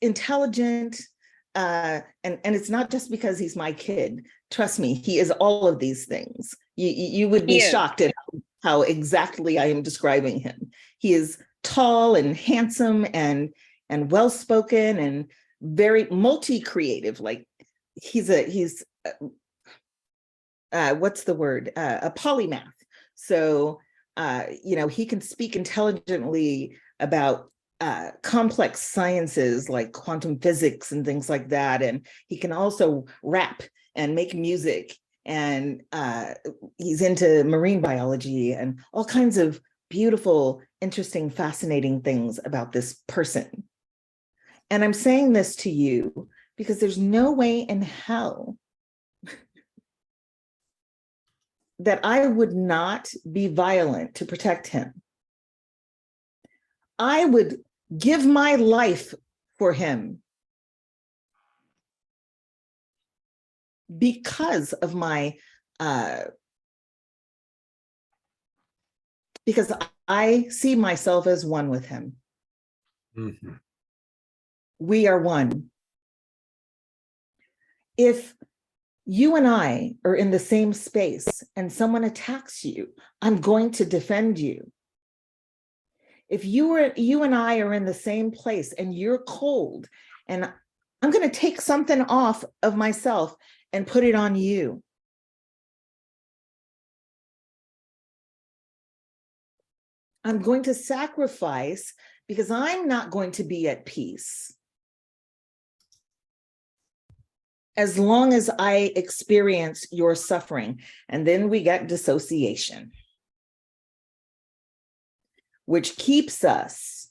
intelligent, and it's not just because he's my kid. Trust me, he is all of these things. You would be shocked at how exactly I am describing him. He is tall and handsome and well-spoken and very multi-creative. Like he's what's the word? A polymath. So he can speak intelligently about complex sciences like quantum physics and things like that. And he can also rap and make music. And he's into marine biology and all kinds of beautiful, interesting, fascinating things about this person. And I'm saying this to you because there's no way in hell that I would not be violent to protect him. I would give my life for him because of my because I see myself as one with him. Mm-hmm. We are one. If you and I are in the same space and someone attacks you, I'm going to defend you. If you and I are in the same place and you're cold, and I'm going to take something off of myself and put it on you. I'm going to sacrifice because I'm not going to be at peace as long as I experience your suffering. And then we got dissociation, which keeps us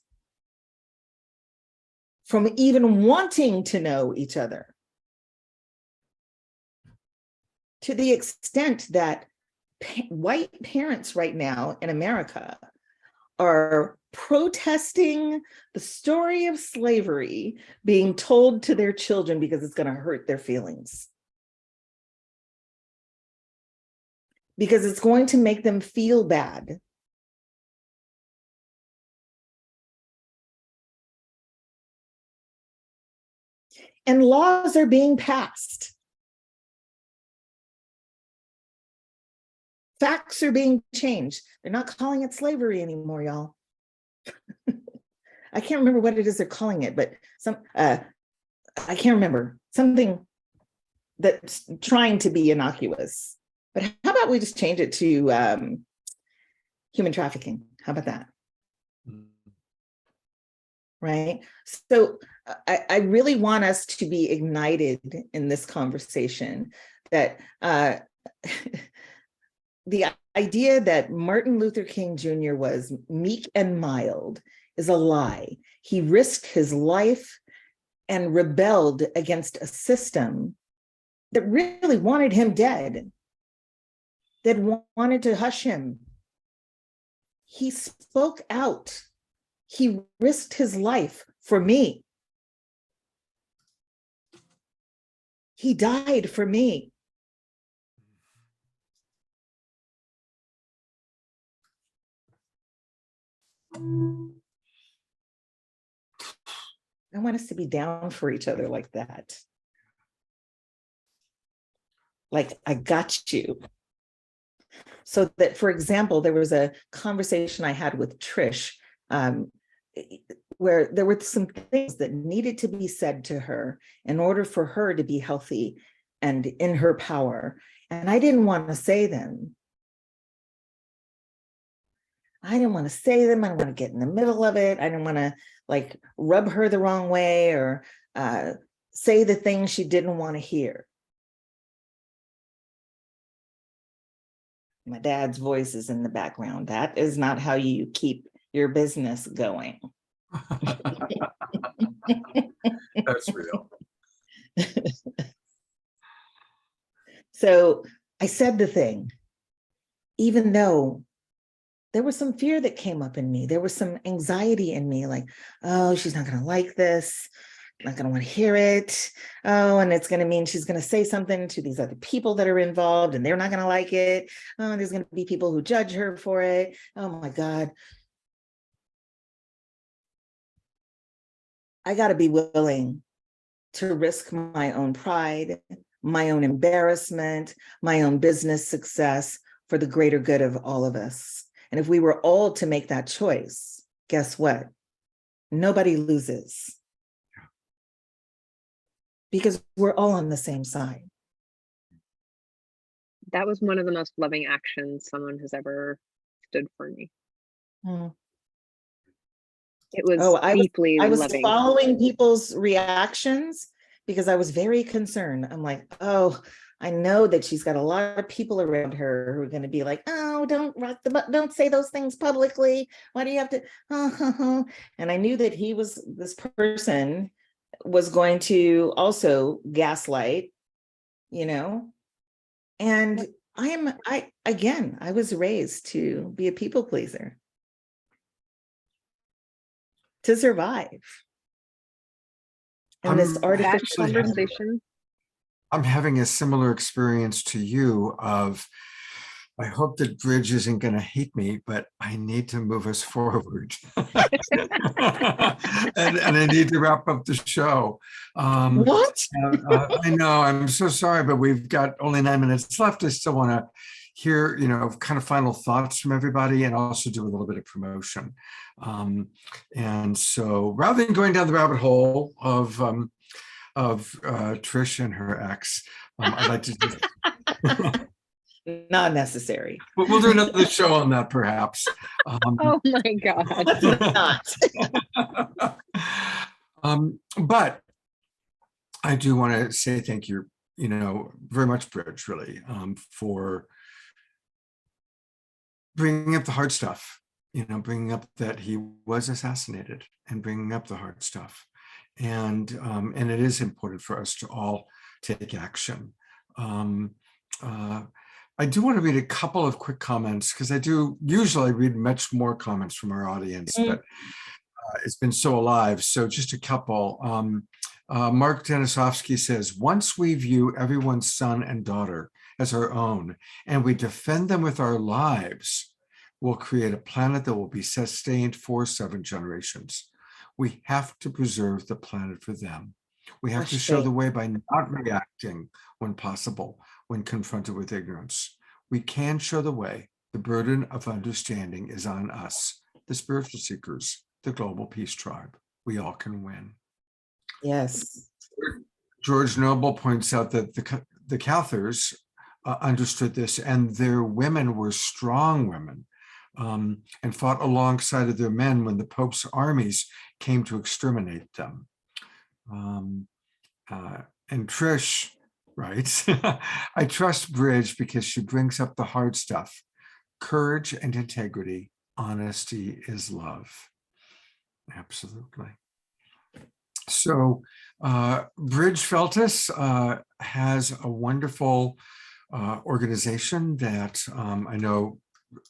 from even wanting to know each other, to the extent that white parents right now in America are protesting the story of slavery being told to their children because it's going to hurt their feelings. Because it's going to make them feel bad. And laws are being passed. Facts are being changed. They're not calling it slavery anymore, y'all. I can't remember what it is they're calling it, but I can't remember. Something that's trying to be innocuous. But how about we just change it to human trafficking? How about that? Right? So I really want us to be ignited in this conversation that the idea that Martin Luther King Jr. was meek and mild is a lie. He risked his life and rebelled against a system that really wanted him dead, that wanted to hush him. He spoke out. He risked his life for me. He died for me. I want us to be down for each other like that. Like, I got you. So that, for example, there was a conversation I had with Trish where there were some things that needed to be said to her in order for her to be healthy and in her power. And I didn't want to say them. I didn't want to say them. I didn't want to get in the middle of it. I didn't want to like rub her the wrong way or say the things she didn't want to hear. My dad's voice is in the background. That is not how you keep your business going. That's real. So I said the thing, even though there was some fear that came up in me. There was some anxiety in me, like, oh, she's not going to like this. Not going to want to hear it. Oh, and it's going to mean she's going to say something to these other people that are involved and they're not going to like it. Oh, there's going to be people who judge her for it. Oh my God. I got to be willing to risk my own pride, my own embarrassment, my own business success for the greater good of all of us. And if we were all to make that choice, guess what? Nobody loses. Because we're all on the same side. That was one of the most loving actions someone has ever stood for me. It was deeply I was loving. Following people's reactions because I was very concerned. I'm like, oh, I know that she's got a lot of people around her who are going to be like, oh, don't rock the boat, don't say those things publicly. Why do you have to? And I knew that this person was going to also gaslight, and I was raised to be a people pleaser, to survive. And this artificial conversation. I'm having a similar experience to you of I hope that Bridge isn't going to hate me, but I need to move us forward. and I need to wrap up the show. What? I know, I'm so sorry, but we've got only 9 minutes left. I still want to hear, kind of final thoughts from everybody and also do a little bit of promotion. And so rather than going down the rabbit hole of Trish and her ex, I'd like to just... Not necessary. We'll do another show on that, perhaps. Oh my God. Not. But I do want to say thank you, very much, Bridge, really, for bringing up the hard stuff, bringing up that he was assassinated and bringing up the hard stuff. And it is important for us to all take action. I do want to read a couple of quick comments because I do usually read much more comments from our audience, but it's been so alive. So just a couple. Mark Denisovsky says, once we view everyone's son and daughter as our own and we defend them with our lives, we'll create a planet that will be sustained for 7 generations. We have to preserve the planet for them. We have to show the way by not reacting when possible, when confronted with ignorance. We can show the way. The burden of understanding is on us, the spiritual seekers, the global peace tribe. We all can win. Yes. George Noble points out that the Cathars understood this, and their women were strong women and fought alongside of their men when the Pope's armies came to exterminate them. And Trish writes, I trust Bridge because she brings up the hard stuff. Courage and integrity, honesty is love. Absolutely. So Brig Feltus has a wonderful organization that I know.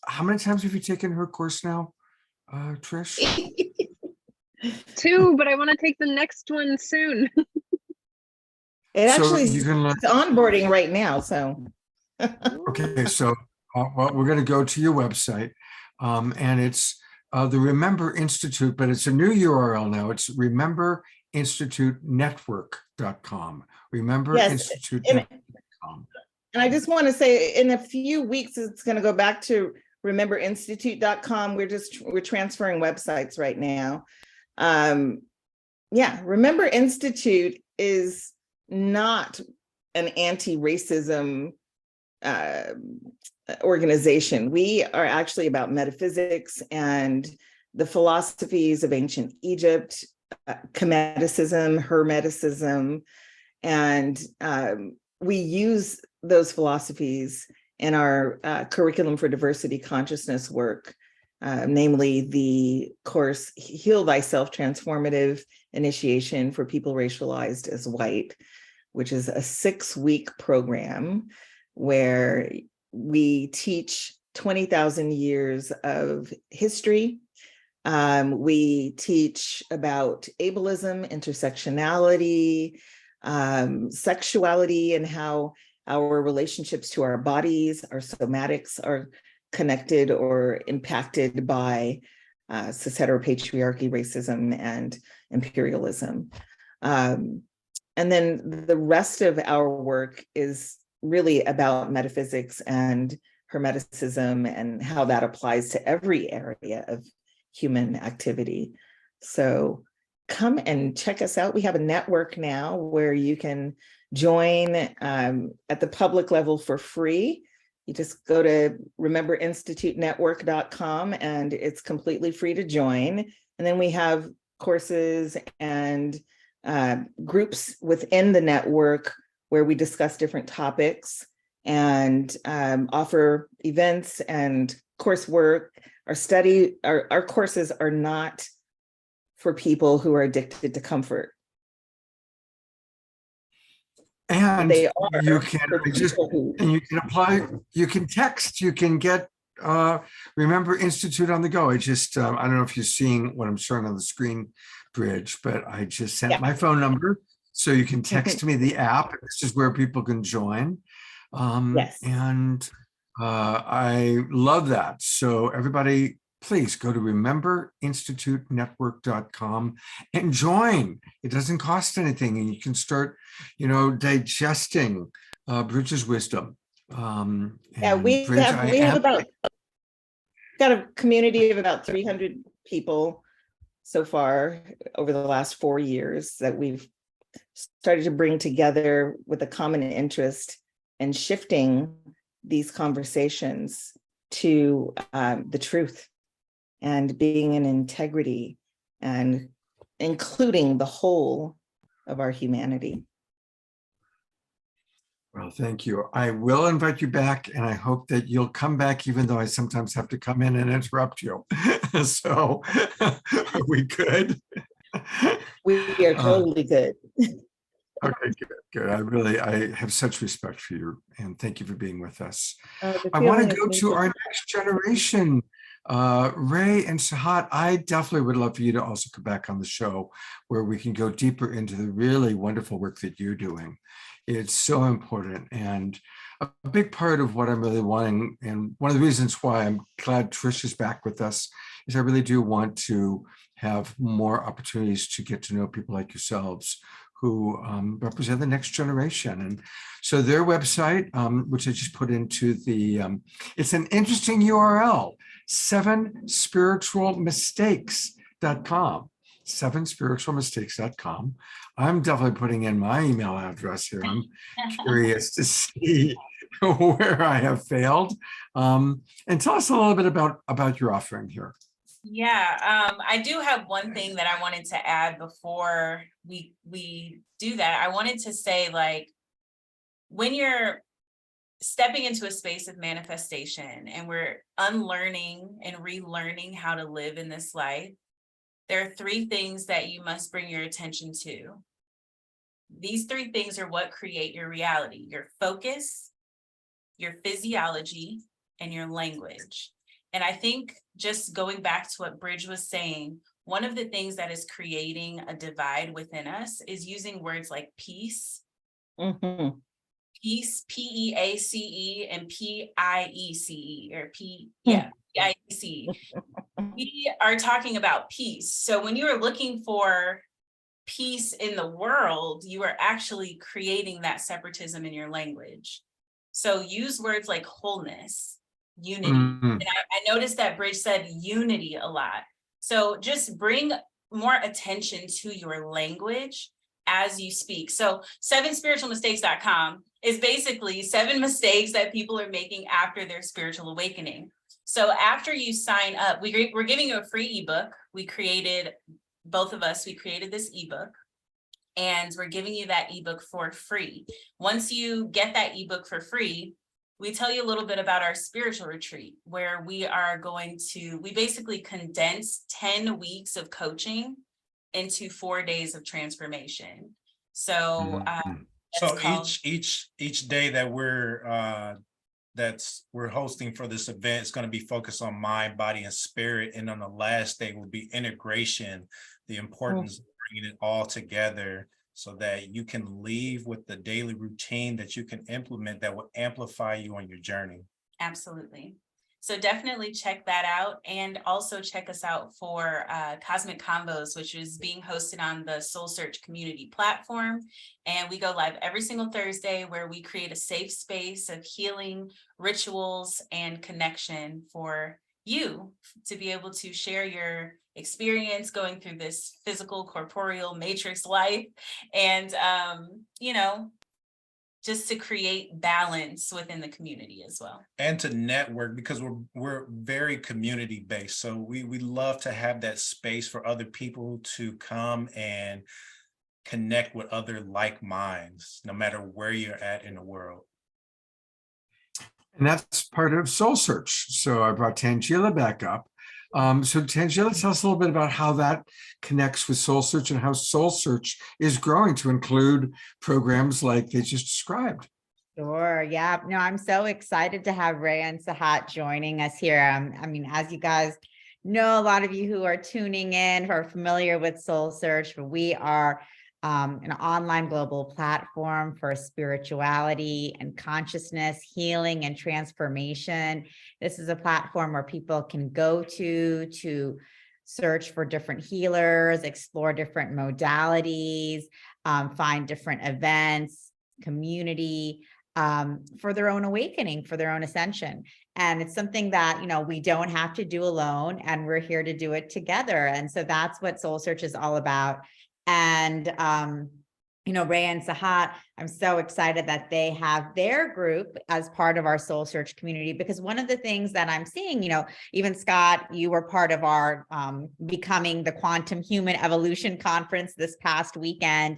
How many times have you taken her course now, Trish? 2, but I want to take the next one soon. It So actually you can it's onboarding right now. So okay, so well, we're going to go to your website, and it's the Remember Institute, but it's a new URL now. It's rememberinstitutenetwork.com. Rememberinstitutenetwork.com. And I just want to say, in a few weeks, it's going to go back to rememberinstitute.com. We're transferring websites right now. Remember Institute is not an anti-racism organization. We are actually about metaphysics and the philosophies of ancient Egypt, Kemeticism, Hermeticism, and we use those philosophies in our curriculum for diversity consciousness work, namely the course Heal Thyself Transformative Initiation for People Racialized as White, which is a 6-week program where we teach 20,000 years of history. We teach about ableism, intersectionality, sexuality, and how our relationships to our bodies, our somatics, are connected or impacted by cis-heteropatriarchy, racism, and imperialism. And then the rest of our work is really about metaphysics and Hermeticism and how that applies to every area of human activity. So come and check us out. We have a network now where you can join at the public level for free. You just go to rememberinstitutenetwork.com and it's completely free to join. And then we have courses and groups within the network where we discuss different topics and offer events and coursework. Our courses are not for people who are addicted to comfort. And they are you can apply, you can text, you can get Remember Institute on the go. I don't know if you're seeing what I'm showing on the screen, Bridge, but I just sent my phone number so you can text me the app. This is where people can join. Yes. And I love that. So everybody, please go to rememberinstitutenetwork.com and join. It doesn't cost anything, and you can start, digesting Bridget's wisdom. Yeah, we Bridge, have got a community of about 300 people so far over the last 4 years that we've started to bring together with a common interest in shifting these conversations to the truth and being in integrity and including the whole of our humanity. Well, thank you. I will invite you back, and I hope that you'll come back, even though I sometimes have to come in and interrupt you. So are we good? We are totally good. Okay, good. I have such respect for you, and thank you for being with us. The I want feeling to is go to mutual. our next generation. Ray and Sahat, I definitely would love for you to also come back on the show where we can go deeper into the really wonderful work that you're doing. It's so important, and a big part of what I'm really wanting, and one of the reasons why I'm glad Trish is back with us, is I really do want to have more opportunities to get to know people like yourselves who represent the next generation. And so their website, which I just put into the, it's an interesting URL, 7spiritualmistakes.com. 7spiritualmistakes.com. I'm definitely putting in my email address here. I'm curious to see where I have failed. And tell us a little bit about your offering here. Yeah, I do have one thing that I wanted to add before we do that. I wanted to say, like, when you're stepping into a space of manifestation and we're unlearning and relearning how to live in this life, there are 3 things that you must bring your attention to. These 3 things are what create your reality: your focus, your physiology, and your language. And I think, just going back to what Bridge was saying, one of the things that is creating a divide within us is using words like peace, peace, P-E-A-C-E, and P-I-E-C-E, or P-I-E-C. We are talking about peace. So when you are looking for peace in the world, you are actually creating that separatism in your language. So use words like wholeness, unity. And I noticed that Bridge said unity a lot. So just bring more attention to your language as you speak. So 7spiritualmistakes.com is basically 7 mistakes that people are making after their spiritual awakening. So after you sign up, we're giving you a free ebook. Both of us created this ebook, and we're giving you that ebook for free. Once you get that ebook for free, we tell you a little bit about our spiritual retreat, where we basically condense 10 weeks of coaching into 4 days of transformation. So, each day that we're hosting for this event is going to be focused on mind, body, and spirit. And on the last day will be integration, the importance of bringing it all together so that you can leave with the daily routine that you can implement that will amplify you on your journey. Absolutely. So definitely check that out, and also check us out for Cosmic Combos, which is being hosted on the Soul Search community platform. And we go live every single Thursday, where we create a safe space of healing, rituals, and connection for you to be able to share your experience going through this physical, corporeal matrix life, and just to create balance within the community as well. And to network, because we're very community based. So we love to have that space for other people to come and connect with other like minds, no matter where you're at in the world. And that's part of Soul Search. So I brought Tanjila back up. So Tanjila, tell us a little bit about how that connects with Soul Search and how Soul Search is growing to include programs like they just described. Sure. Yeah. No, I'm so excited to have Ray and Sahat joining us here. I mean, as you guys know, a lot of you who are tuning in, who are familiar with Soul Search, we are an online global platform for spirituality and consciousness, healing and transformation. This is a platform where people can go to search for different healers, explore different modalities, find different events, community, for their own awakening, for their own ascension. And it's something that, we don't have to do alone, and we're here to do it together. And so that's what Soul Search is all about. And, Ray and Sahat, I'm so excited that they have their group as part of our Soul Search community, because one of the things that I'm seeing, even Scott, you were part of our Becoming the Quantum Human Evolution Conference this past weekend.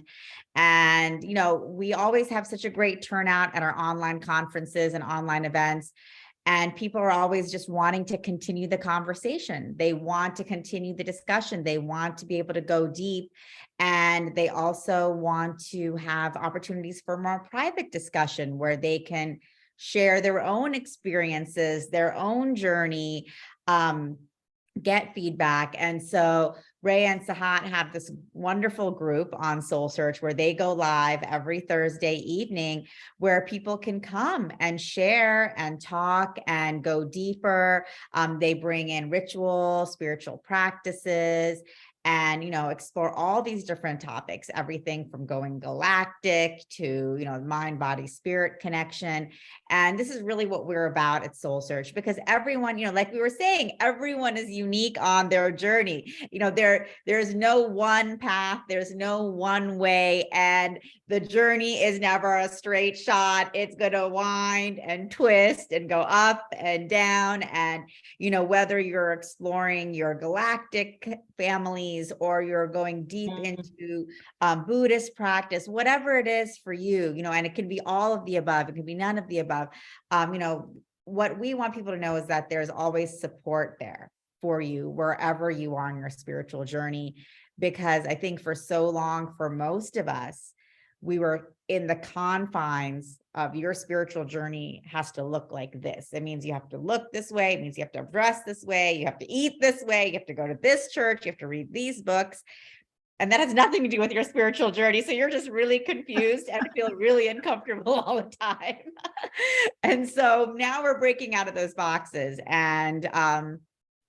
And, we always have such a great turnout at our online conferences and online events. And people are always just wanting to continue the conversation. They want to continue the discussion. They want to be able to go deep. And they also want to have opportunities for more private discussion where they can share their own experiences, their own journey, get feedback. And so Ray and Sahat have this wonderful group on Soul Search where they go live every Thursday evening, where people can come and share and talk and go deeper. They bring in ritual, spiritual practices, and, explore all these different topics, everything from going galactic to, mind, body, spirit connection. And this is really what we're about at Soul Search, because everyone, like we were saying, everyone is unique on their journey. There's no one path, there's no one way, and the journey is never a straight shot. It's going to wind and twist and go up and down. And, whether you're exploring your galactic families or you're going deep into Buddhist practice, whatever it is for you, and it can be all of the above, it can be none of the above. What we want people to know is that there's always support there for you wherever you are on your spiritual journey. Because I think for so long, for most of us, we were in the confines of your spiritual journey has to look like this. It means you have to look this way. It means you have to dress this way. You have to eat this way. You have to go to this church. You have to read these books. And that has nothing to do with your spiritual journey. So you're just really confused and feel really uncomfortable all the time. And so now we're breaking out of those boxes, and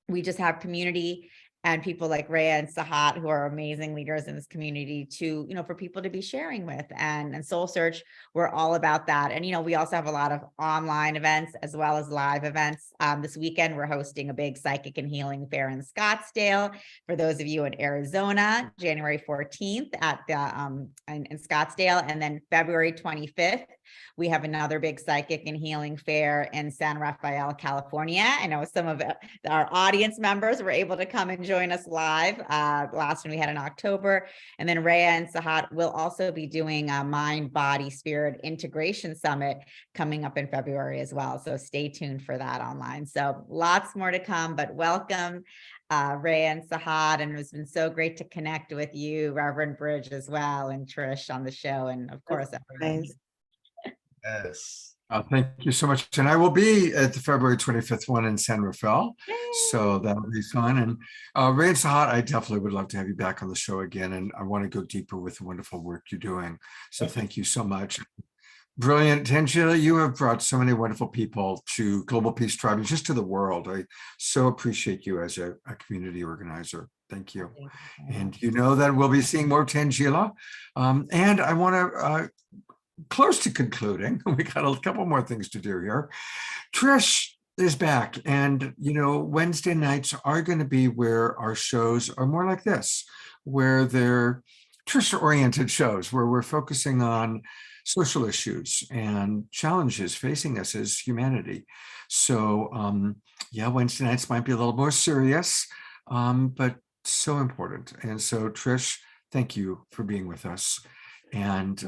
we just have community and people like Raella and Sahat, who are amazing leaders in this community, to, for people to be sharing with. And Soul Search, we're all about that. And, we also have a lot of online events as well as live events. This weekend, we're hosting a big psychic and healing fair in Scottsdale. For those of you in Arizona, January 14th at the in Scottsdale. And then February 25th, we have another big psychic and healing fair in San Rafael, California. I know some of our audience members were able to come and join us live. The last one we had in October. And then Raella and Sahat will also be doing a Mind, Body, Spirit Integration Summit coming up in February as well. So stay tuned for that online. So lots more to come, but welcome, Raella and Sahat. And it's been so great to connect with you, Reverend Brig as well, and Trish on the show. And of course, everyone. Yes. Thank you so much. And I will be at the February 25th one in San Rafael. Yay. So that'll be fun. And Ray and Sahat, I definitely would love to have you back on the show again. And I want to go deeper with the wonderful work you're doing. So thank you so much. Brilliant. Tanjila, you have brought so many wonderful people to Global Peace Tribe and just to the world. I so appreciate you as a community organizer. Thank you. And that we'll be seeing more Tanjila. And I want to close to concluding. We got a couple more things to do here. Trish is back, and Wednesday nights are going to be where our shows are more like this, where they're Trish-oriented shows, where we're focusing on social issues and challenges facing us as humanity. So Wednesday nights might be a little more serious, but so important. And so Trish, thank you for being with us. And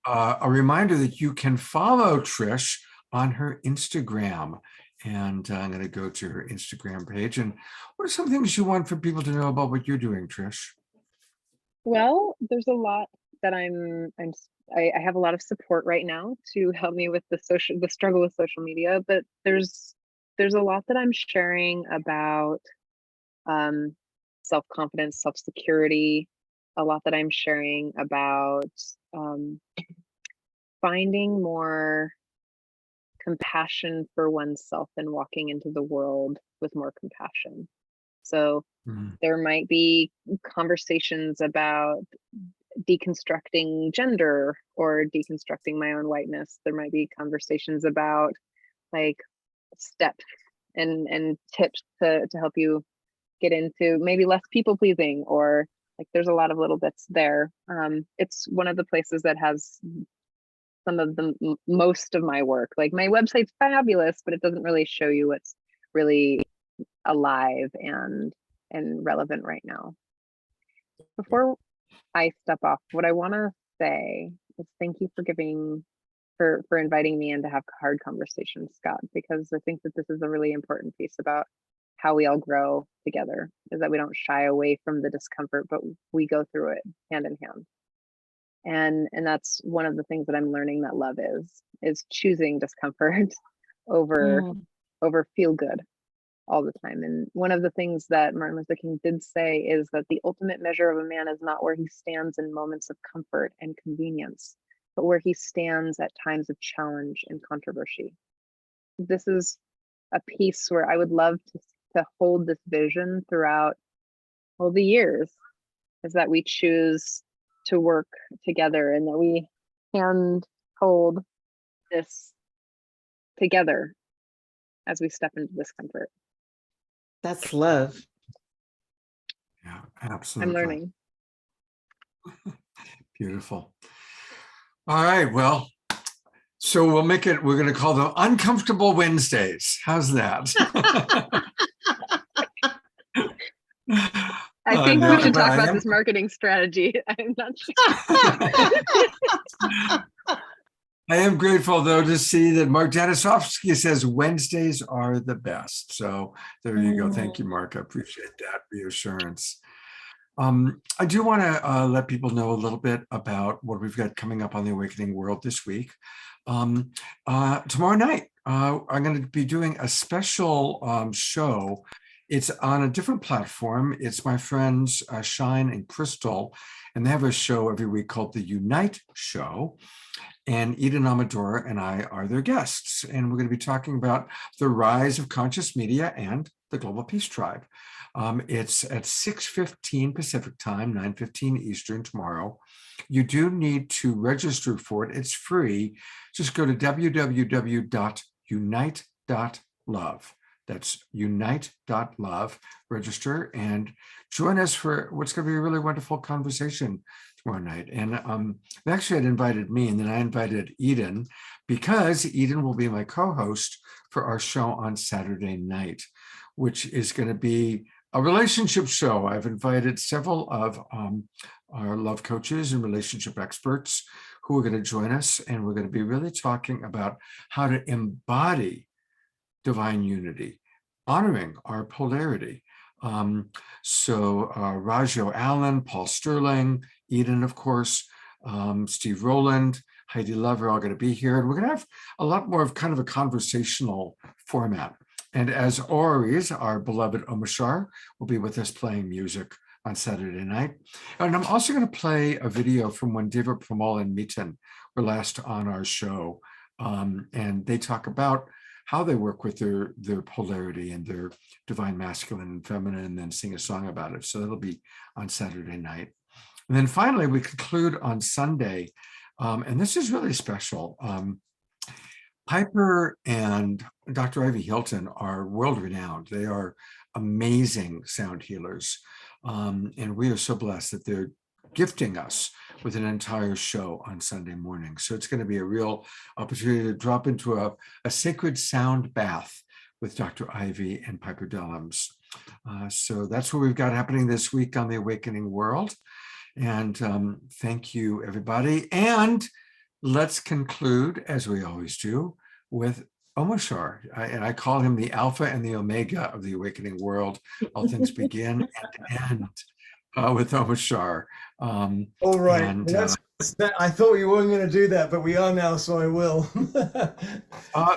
a reminder that you can follow Trish on her Instagram. And I'm going to go to her Instagram page. And what are some things you want for people to know about what you're doing, Trish? Well, there's a lot that I have a lot of support right now to help me with the struggle with social media, but there's a lot that I'm sharing about self-confidence, self-security, a lot that I'm sharing about finding more compassion for oneself and walking into the world with more compassion. So there might be conversations about deconstructing gender or deconstructing my own whiteness. There might be conversations about like steps and tips to help you get into maybe less people pleasing, or like there's a lot of little bits there. It's one of the places that has some of the most of my work. Like my website's fabulous, but it doesn't really show you what's really alive and relevant right now. Before I step off, what I want to say is thank you for inviting me in to have hard conversations, Scott, because I think that this is a really important piece about how we all grow together, is that we don't shy away from the discomfort, but we go through it hand in hand. And that's one of the things that I'm learning that love is choosing discomfort over feel good all the time. And one of the things that Martin Luther King did say is that the ultimate measure of a man is not where he stands in moments of comfort and convenience, but where he stands at times of challenge and controversy. This is a piece where I would love to hold this vision throughout all the years, is that we choose to work together and that we hold this together as we step into discomfort. That's love. Yeah, absolutely. I'm learning. Beautiful. All right, well, so we're going to call them Uncomfortable Wednesdays. How's that? I think we should talk about this marketing strategy. I'm not sure. I am grateful, though, to see that Mark Danisovsky says Wednesdays are the best. So there you go. Thank you, Mark. I appreciate that reassurance. I do want to let people know a little bit about what we've got coming up on the Awakening World this week. Tomorrow night, I'm going to be doing a special show. It's on a different platform. It's my friends Shine and Crystal, and they have a show every week called The Unite Show. And Eden Amador and I are their guests. And we're going to be talking about the rise of conscious media and the Global Peace Tribe. It's at 6:15 Pacific time, 9:15 Eastern tomorrow. You do need to register for it. It's free. Just go to www.unite.love. That's unite.love, register, and join us for what's going to be a really wonderful conversation tomorrow night. And they actually had invited me, and then I invited Eden, because Eden will be my co-host for our show on Saturday night, which is going to be a relationship show. I've invited several of our love coaches and relationship experts who are going to join us, and we're going to be really talking about how to embody divine unity, honoring our polarity. Rajo Allen, Paul Sterling, Eden, of course, Steve Rowland, Heidi Love are all going to be here. And we're going to have a lot more of kind of a conversational format. And as always, our beloved Omashar will be with us playing music on Saturday night. And I'm also going to play a video from when David Pramal and Miten were last on our show. And they talk about how they work with their polarity and their divine masculine and feminine, and then sing a song about it. So that'll be on Saturday night. And then finally, we conclude on Sunday. And this is really special. Piper and Dr. Ivy Hilton are world-renowned. They are amazing sound healers. And we are so blessed that they're gifting us with an entire show on Sunday morning. So it's going to be a real opportunity to drop into a sacred sound bath with Dr. Ivy and Piper Dellums. So that's what we've got happening this week on the Awakening World. And thank you, everybody. And let's conclude, as we always do, with Omashar. And I call him the Alpha and the Omega of the Awakening World. All things begin and end with Omashar. All right. And, I thought you weren't going to do that, but we are now, so I will.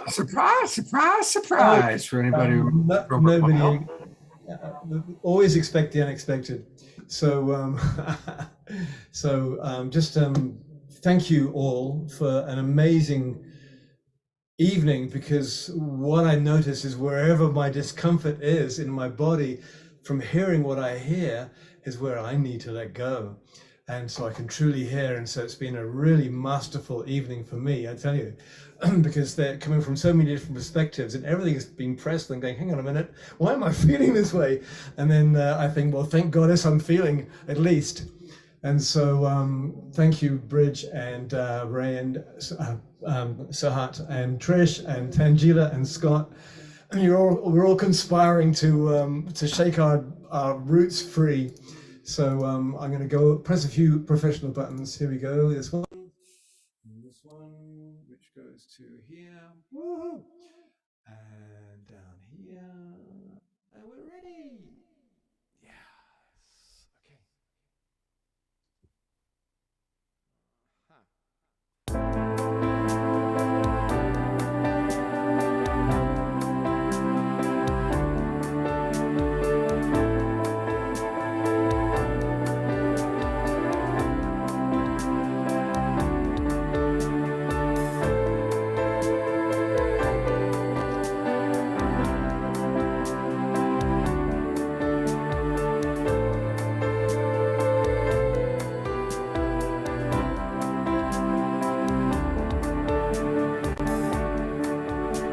Surprise, surprise, surprise for anybody who nobody always expect the unexpected. So So thank you all for an amazing evening, because what I notice is wherever my discomfort is in my body from hearing what I hear is where I need to let go. And so I can truly hear. And so it's been a really masterful evening for me, I tell you, because they're coming from so many different perspectives and everything is being pressed and going, hang on a minute, why am I feeling this way? And then I think, well, thank goddess I'm feeling at least. And so thank you, Bridge and Ray and Sahat and Trish and Tanjila and Scott. And we're all conspiring to shake our roots free. So I'm going to go press a few professional buttons. Here we go. This one, which goes to here. Woohoo! And down here. And we're ready. Yes. Okay.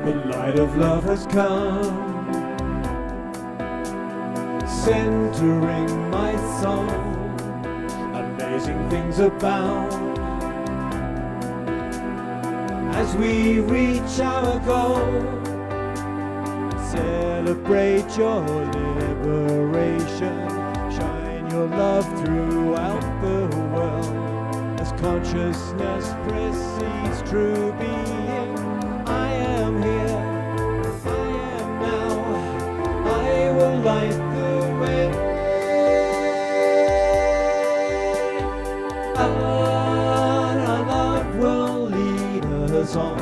The light of love has come, centering my soul. Amazing things abound as we reach our goal. Celebrate your liberation, shine your love throughout the world. As consciousness precedes true being, I am here, I am now, I will light the way. Our love will lead us on.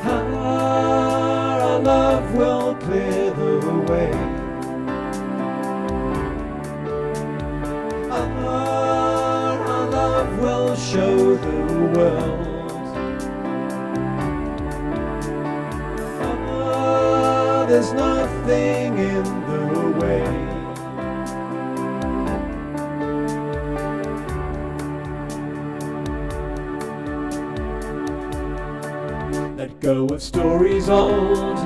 Our love will clear the way. Our love will show the world. There's nothing in the way. Let go of stories old,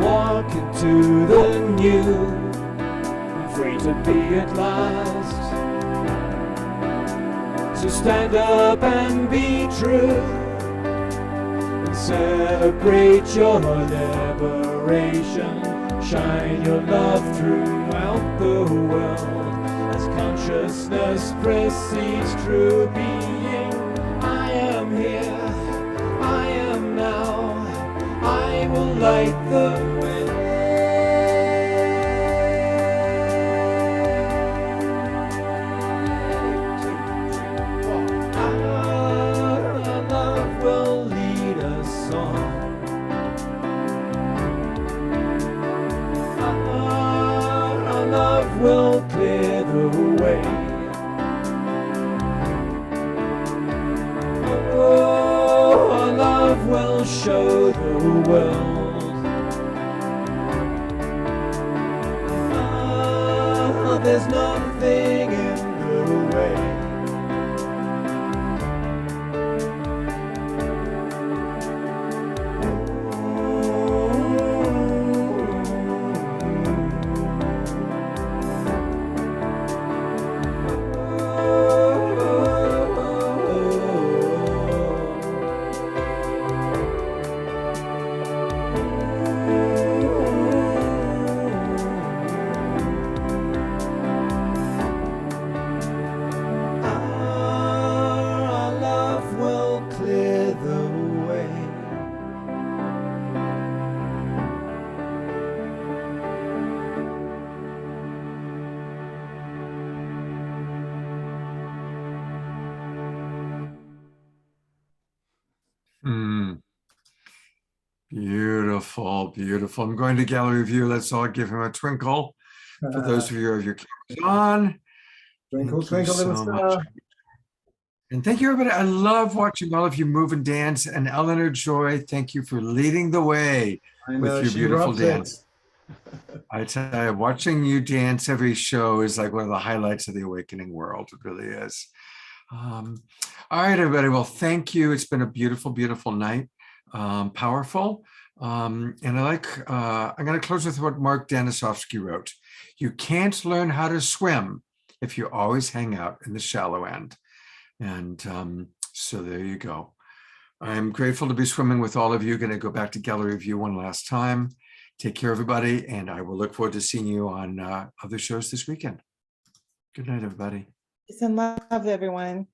walk into the new, free to be at last. So stand up and be true, and celebrate your liberation. Shine your love throughout the world, as consciousness precedes true being. I am here, I am now, I will light the way. Our love will lead us on. Our love will clear the way. Oh, our love will show the world. There's nothing in the way. Beautiful, beautiful. I'm going to gallery view. Let's all give him a twinkle. For those of you who have your cameras on. Twinkle, twinkle, little star. And thank you, everybody. I love watching all of you move and dance. And Eleanor Joy, thank you for leading the way with your beautiful dance. I tell you, watching you dance every show is like one of the highlights of the awakening world. It really is. All right, everybody. Well, thank you. It's been a beautiful, beautiful night. Powerful. And I'm going to close with what Mark Danisovsky wrote. You can't learn how to swim if you always hang out in the shallow end. And so there you go. I'm grateful to be swimming with all of you. Going to go back to gallery view one last time. Take care, everybody. And I will look forward to seeing you on other shows this weekend. Good night, everybody. Peace and love, everyone.